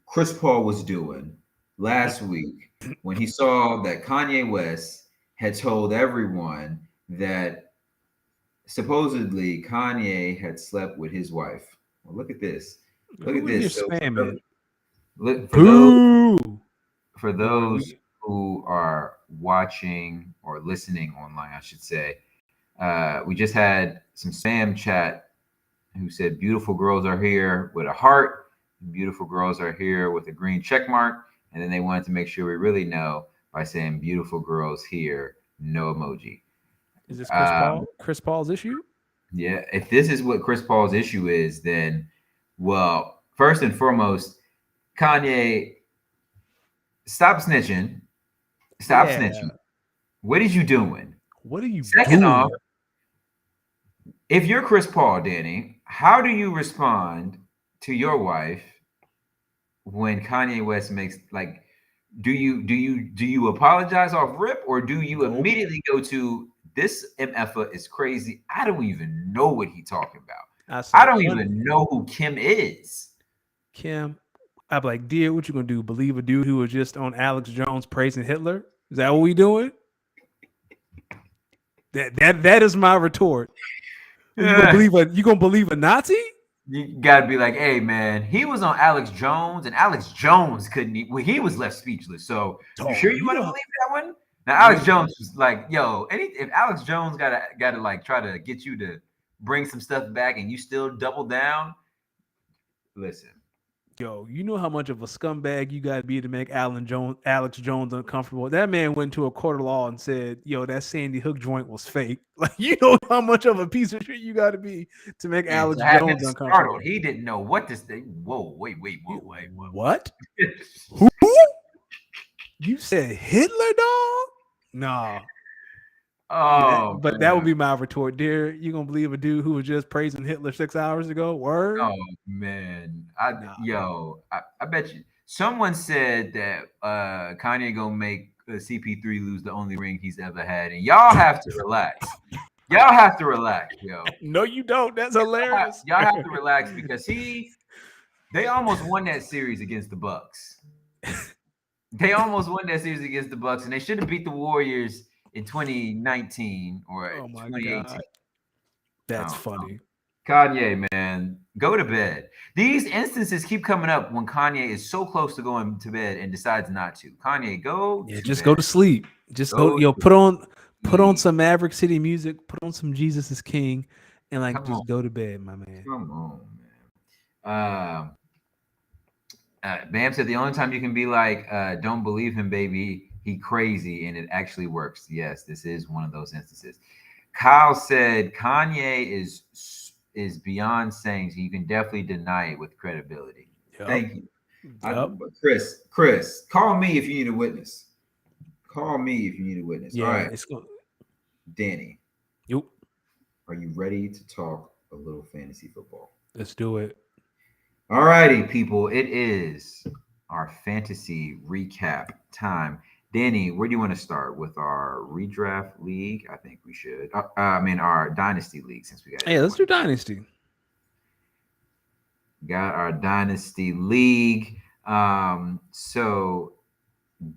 B: Chris Paul was doing last week when he saw that Kanye West had told everyone that supposedly Kanye had slept with his wife? Well, look at this. Look at
A: Who in here
B: this. So
A: spamming?
B: look
A: Boo!
B: for those who are watching or listening online, I should say. We just had some spam chat who said beautiful girls are here with a heart, beautiful girls are here with a green check mark, and then they wanted to make sure we really know by saying beautiful girls here, no emoji.
A: Is this Chris Paul? Chris Paul's issue?
B: Yeah, if this is what Chris Paul's issue is, then well, first and foremost, Kanye, stop snitching. Stop snitching. What are you doing?
A: What are you
B: Second
A: doing?
B: off, if you're Chris Paul, Danny, how do you respond to your wife when Kanye West makes like do you apologize off rip or do you immediately go to this MF is crazy? I don't even know what he talking about. I don't even know who Kim is.
A: Kim, I'm like, dear, what you gonna do? Believe a dude who was just on Alex Jones praising Hitler? Is that what we doing? That is my retort. You gonna believe a Nazi?
B: You gotta be like, hey man, he was on Alex Jones, and Alex Jones couldn't. He was left speechless. So you sure you want to believe that one? Now Alex Jones was like, yo, if Alex Jones gotta like try to get you to bring some stuff back, and you still double down, listen.
A: Yo, you know how much of a scumbag you got to be to make Alex Jones uncomfortable. That man went to a court of law and said, "Yo, that Sandy Hook joint was fake." Like, you know how much of a piece of shit you got to be to make Alex Jones uncomfortable.
B: He didn't know what to say. Whoa, wait.
A: What? Who? You said Hitler, dog? Nah.
B: Oh,
A: but that would be my retort, dear. You gonna believe a dude who was just praising Hitler 6 hours ago? Word?
B: Oh man, I bet you someone said that Kanye gonna make CP3 lose the only ring he's ever had, and y'all have to relax. Y'all have to relax, yo.
A: No, you don't. That's hilarious.
B: Y'all have to relax because they almost won that series against the Bucks. They almost won that series against the Bucks, and they should have beat the Warriors in 2019 or 2018.
A: God. That's funny.
B: Kanye, man, go to bed. These instances keep coming up when Kanye is so close to going to bed and decides not to. Kanye, go.
A: Yeah, just go to sleep. Just go. Yo, put on some Maverick City music. Put on some Jesus is King, and like just go to bed, my man.
B: Come on, man. Bam said the only time you can be like, "Don't believe him, baby. He crazy," and it actually works. Yes, this is one of those instances. Kyle said Kanye is beyond saying, so you can definitely deny it with credibility. Yep. Thank you. Yep. Chris, call me if you need a witness. Call me if you need a witness. Yeah, all right. It's good. Danny.
A: Yep.
B: Are you ready to talk a little fantasy football?
A: Let's do it.
B: All righty, people. It is our fantasy recap time. Danny, where do you want to start with our redraft league? I think we should. Our dynasty league since we got.
A: Hey, let's do dynasty.
B: Got our dynasty league. So,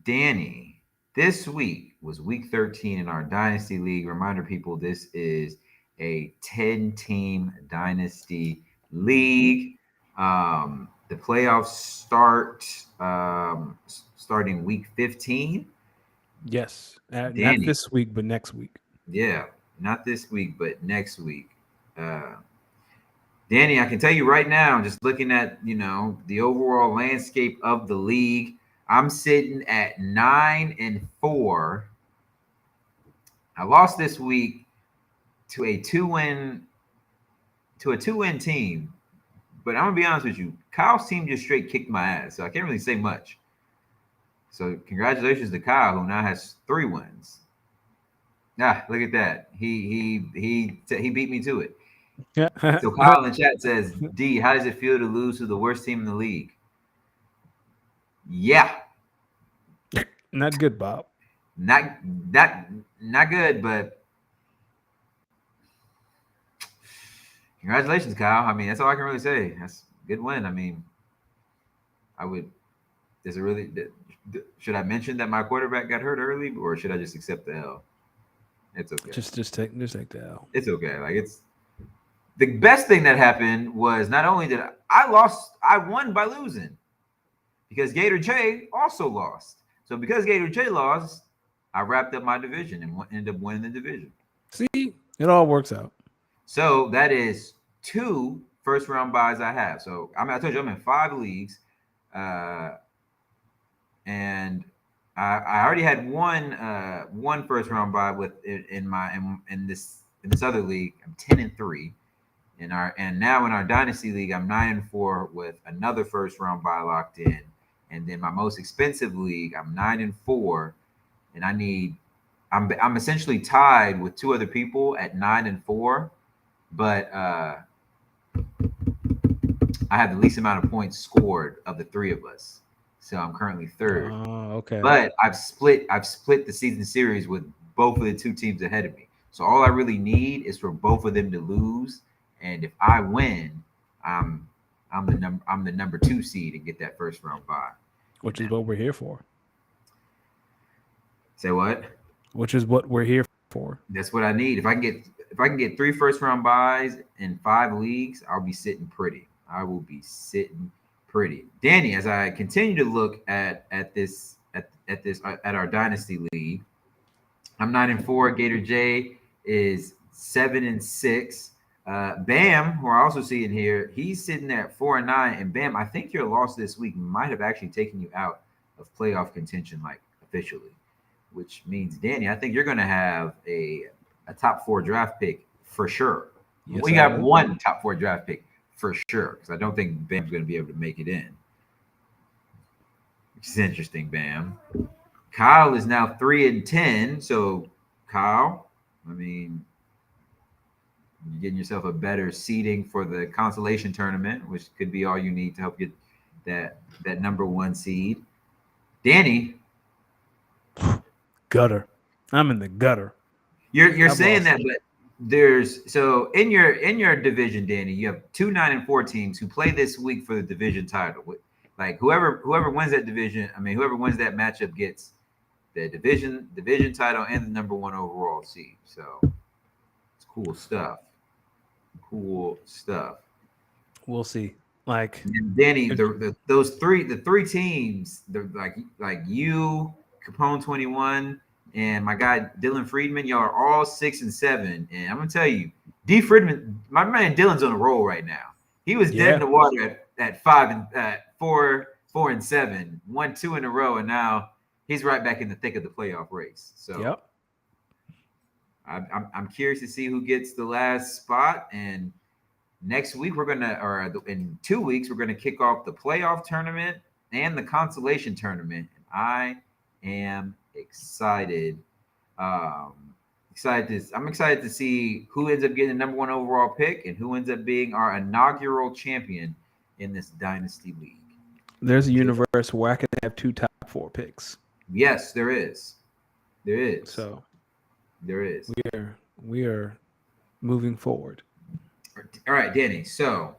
B: Danny, this week was week 13 in our dynasty league. Reminder, people, this is a 10-team dynasty league. The playoffs start starting week 15.
A: Yes. Not this week, but next week.
B: Yeah. Not this week, but next week. Danny, I can tell you right now, just looking at, the overall landscape of the league, I'm sitting at 9-4 I lost this week to a two-win team. But I'm gonna be honest with you, Kyle's team just straight kicked my ass, so I can't really say much. So congratulations to Kyle, who now has 3 wins. Ah, look at that. He beat me to it. So Kyle in chat says, D, how does it feel to lose to the worst team in the league? Yeah,
A: Not good, Bob.
B: not not not good, but congratulations, Kyle. I mean, that's all I can really say. That's a good win. I mean, I would. Is it really? Should I mention that my quarterback got hurt early, or should I just accept the L? It's okay.
A: Just take the L.
B: It's okay. Like it's the best thing that happened was not only did I lost, I won by losing because Gator J also lost. So because Gator J lost, I wrapped up my division and ended up winning the division.
A: See, it all works out.
B: So that is 2 first round buys I have. So I told you I'm in 5 leagues, uh, and I already had one first round buy with in this other league. I'm 10-3. And now in our dynasty league, I'm 9-4 with another first round buy locked in. And then my most expensive league, I'm 9-4, and I'm essentially tied with 2 other people at 9-4, but I have the least amount of points scored of the 3 of us. So I'm currently third.
A: Okay.
B: But I've split the season series with both of the 2 teams ahead of me. So all I really need is for both of them to lose. And if I win, I'm the number 2 seed and get that first round bye.
A: Which is what we're here for.
B: Say what?
A: Which is what we're here for.
B: That's what I need. If I can get 3 first round buys in 5 leagues, I'll be sitting pretty. I will be sitting pretty. Danny, as I continue to look at our dynasty league, I'm 9-4. Gator J is 7-6. Bam, who I also see in here, he's sitting there at 4-9. And Bam, I think your loss this week might have actually taken you out of playoff contention, like officially, which means Danny, I think you're going to have a top 4 draft pick for sure.
A: Yes,
B: We got one top 4 draft pick for sure, because I don't think Bam's going to be able to make it in. Which is interesting, Bam. Kyle is now 3-10. So, Kyle, I mean, you're getting yourself a better seeding for the consolation tournament, which could be all you need to help get that number 1 seed. Danny,
A: gutter. I'm in the gutter.
B: You're saying that, but there's so in your division, Danny, you have 2 9-4 teams who play this week for the division title. Like whoever wins that division, I mean, whoever wins that matchup gets the division title and the number 1 overall seed. So it's cool stuff. Cool stuff.
A: We'll see. Like
B: and Danny, those three teams, they're like you, Capone 21, and my guy Dylan Friedman, y'all are all 6 and 7. And I'm gonna tell you, D Friedman, my man Dylan's on a roll right now. He was dead in the water at 4 and 7, 1-2 in a row, and now he's right back in the thick of the playoff race. So
A: yep.
B: I'm curious to see who gets the last spot. And next week in 2 weeks we're gonna kick off the playoff tournament and the consolation tournament. And I am excited. I'm excited to see who ends up getting the number 1 overall pick and who ends up being our inaugural champion in this dynasty league.
A: There's a universe where I can have 2 top 4 picks.
B: Yes, there is. There is.
A: So
B: there is.
A: We are moving forward.
B: All right, Danny. So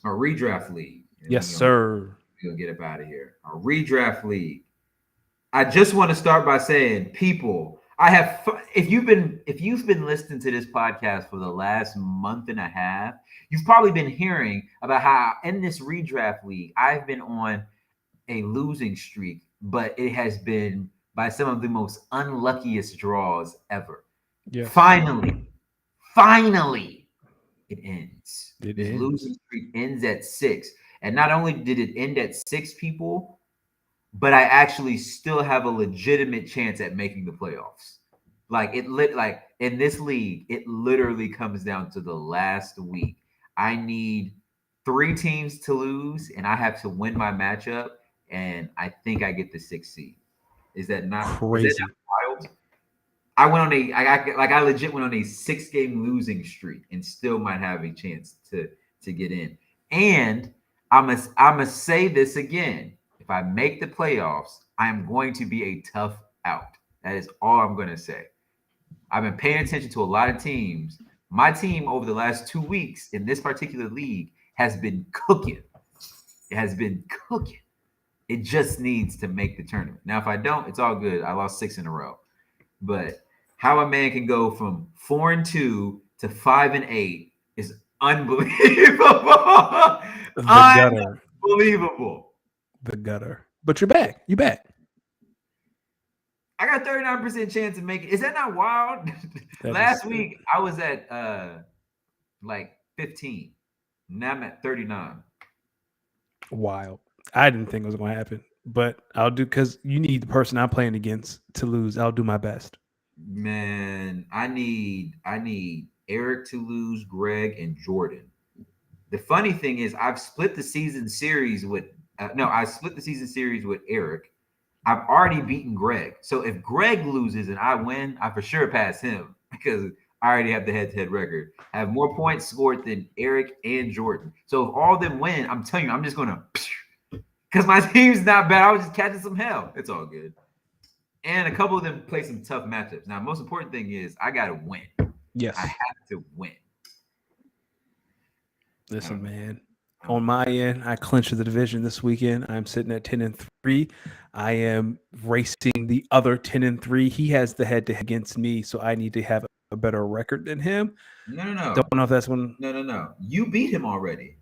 B: our redraft league.
A: Yes, sir.
B: We're gonna get up out of here. Our redraft league. I just want to start by saying, people, if you've been listening to this podcast for the last month and a half, you've probably been hearing about how in this redraft league I've been on a losing streak, but it has been by some of the most unluckiest draws ever.
A: Yeah.
B: Finally, it ends. This losing streak ends at 6. And not only did it end at 6, people, but I actually still have a legitimate chance at making the playoffs. Like in this league, it literally comes down to the last week. I need three teams to lose, and I have to win my matchup, and I think I get the sixth seed. Is that
A: Crazy.
B: not wild? I went on I legit went on a 6 game losing streak and still might have a chance to get in. And I'm gonna say this again. If I make the playoffs, I am going to be a tough out. That is all I'm gonna say. I've been paying attention to a lot of teams. My team over the last 2 weeks in this particular league has been cooking. It has been cooking. It just needs to make the tournament. Now, if I don't, it's all good. I lost 6 in a row. But how a man can go from 4-2 to 5-8 is unbelievable.
A: The gutter.
B: Unbelievable.
A: The gutter. But you're back. You back.
B: I got 39% chance of making. Is that not wild? Last week I was at like 15. Now I'm at 39.
A: Wild. I didn't think it was going to happen, but I'll do because you need the person I'm playing against to lose. I'll do my best.
B: Man, I need Eric to lose, Greg and Jordan. The funny thing is, I've split the season series with no, I split the season series with Eric. I've already beaten Greg. So if Greg loses and I win, I for sure pass him because I already have the head-to-head record. I have more points scored than Eric and Jordan. So if all of them win, I'm telling you, I'm just gonna because my team's not bad. I was just catching some hell. It's all good. And a couple of them play some tough matchups. Now, most important thing is I gotta win.
A: Yes.
B: I have to win.
A: Listen, man. On my end, I clinched the division this weekend. I'm sitting at 10-3. I am racing the other 10-3. He has the head-to-head against me, so I need to have a better record than him.
B: No.
A: Don't know if that's one.
B: No. You beat him already.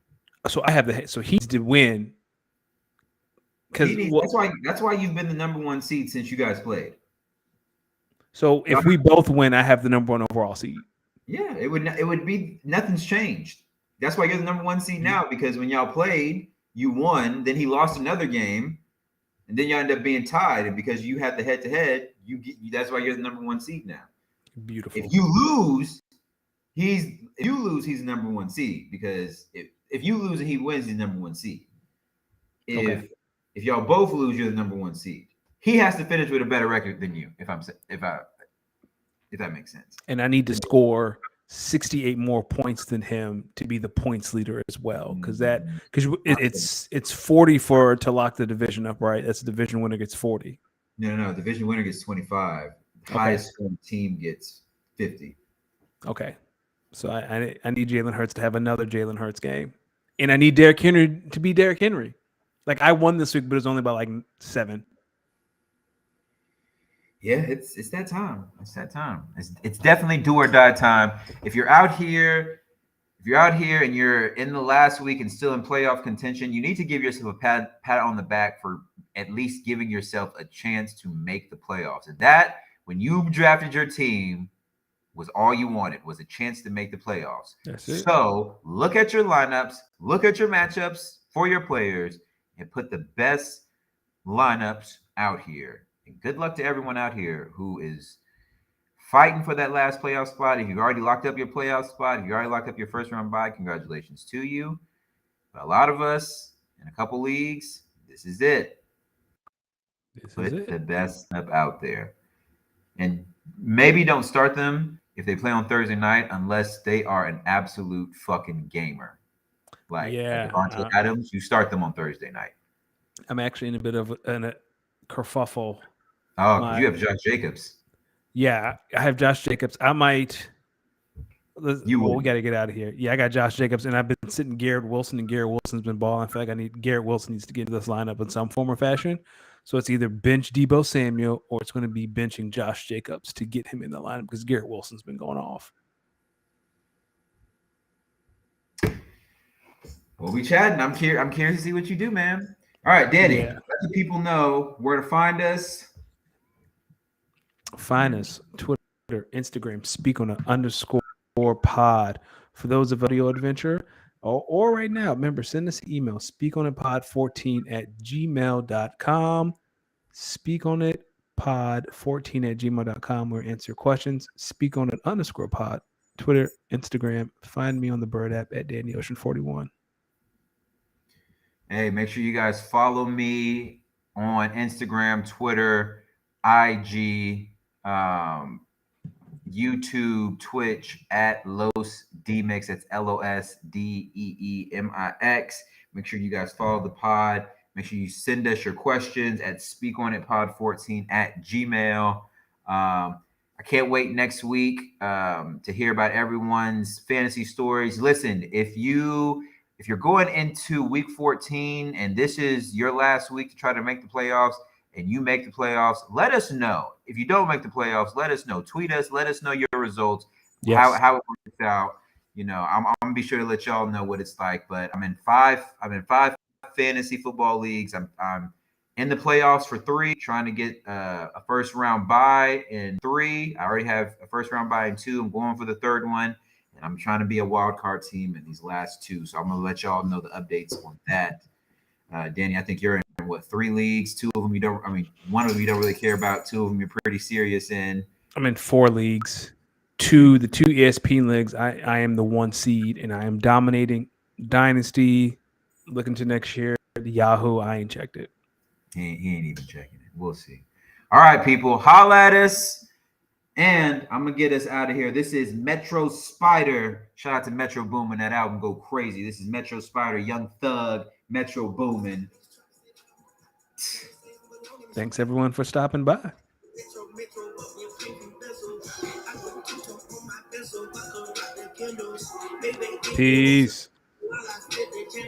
A: So I have the head. So he needs to win. Because
B: that's why you've been the number one seed since you guys played.
A: So if we both win, I have the number one overall seed.
B: Yeah, it would be nothing's changed. That's why you're the number one seed now, because when y'all played, you won. Then he lost another game, and then you end up being tied. And because you had the head to head, that's why you're the number one seed now.
A: Beautiful.
B: If you lose, he's the number one seed, because if you lose and he wins, he's number one seed. If y'all both lose, you're the number one seed. He has to finish with a better record than you. If that makes sense.
A: And I need to score 68 more points than him to be the points leader as well, because it's 40 to lock the division up, right? That's the division winner gets 40.
B: No. Division winner gets 25. Highest scoring team gets 50.
A: Okay, so I need Jalen Hurts to have another Jalen Hurts game, and I need Derrick Henry to be Derrick Henry. Like I won this week, but it's only by like 7.
B: Yeah, it's that time. It's that time. It's definitely do or die time. If you're out here and you're in the last week and still in playoff contention, you need to give yourself a pat on the back for at least giving yourself a chance to make the playoffs. And that, when you drafted your team, was all you wanted, was a chance to make the playoffs.
A: That's it.
B: So look at your lineups, look at your matchups for your players, and put the best lineups out here. And good luck to everyone out here who is fighting for that last playoff spot. If you've already locked up your playoff spot, if you already locked up your first round bye, congratulations to you. But a lot of us in a couple leagues, this is it. Put the best stuff out there. And maybe don't start them if they play on Thursday night unless they are an absolute fucking gamer. Like Devontae Adams, you start them on Thursday night.
A: I'm actually in a bit of a kerfuffle.
B: Oh, because you have Josh Jacobs.
A: Yeah, I have Josh Jacobs. I might. We got to get out of here. Yeah, I got Josh Jacobs, and I've been sitting Garrett Wilson, and Garrett Wilson's been balling. I feel like Garrett Wilson needs to get into this lineup in some form or fashion. So it's either bench Deebo Samuel or it's going to be benching Josh Jacobs to get him in the lineup because Garrett Wilson's been going off.
B: We'll be chatting. I'm curious to see what you do, man. All right, Danny, let the people know where to find us.
A: Find us Twitter, Instagram, speak on _pod. For those of Audio Adventure, or right now, remember, send us an email, speakonitpod14@gmail.com. Speak on it pod14@gmail.com or answer questions. Speak on it _pod. Twitter, Instagram. Find me on the Bird app at DannyOcean41.
B: Hey, make sure you guys follow me on Instagram, Twitter, IG, YouTube, Twitch at Los Demix. That's LOSDEEMIX. Make sure you guys follow the pod. Make sure you send us your questions at speakonitpod14 at gmail. I can't wait next week to hear about everyone's fantasy stories. Listen, if you're going into week 14 and this is your last week to try to make the playoffs and you make the playoffs, let us know. If you don't make the playoffs, let us know. Tweet us, let us know your results,
A: Yes.
B: how it works out. I'm gonna be sure to let y'all know what it's like. But I'm in five fantasy football leagues. I'm in the playoffs for 3, trying to get a first round bye in 3. I already have a first round bye in 2. I'm going for the third one. And I'm trying to be a wild card team in these last 2. So I'm going to let y'all know the updates on that. Danny, I think you're in, what, 3 leagues? 2 of them you don't, I mean, 1 of them you don't really care about. 2 of them you're pretty serious in.
A: I'm in 4 leagues. The 2 ESPN leagues, I am the 1 seed, and I am dominating Dynasty. Looking to next year, the Yahoo, I ain't checked it.
B: He ain't even checking it. We'll see. All right, people, holla at us. And I'm gonna get us out of here. This is Metro Spider. Shout out to Metro Boomin. That album go crazy. This is Metro Spider, Young Thug, Metro Boomin.
A: Thanks everyone for stopping by. Peace.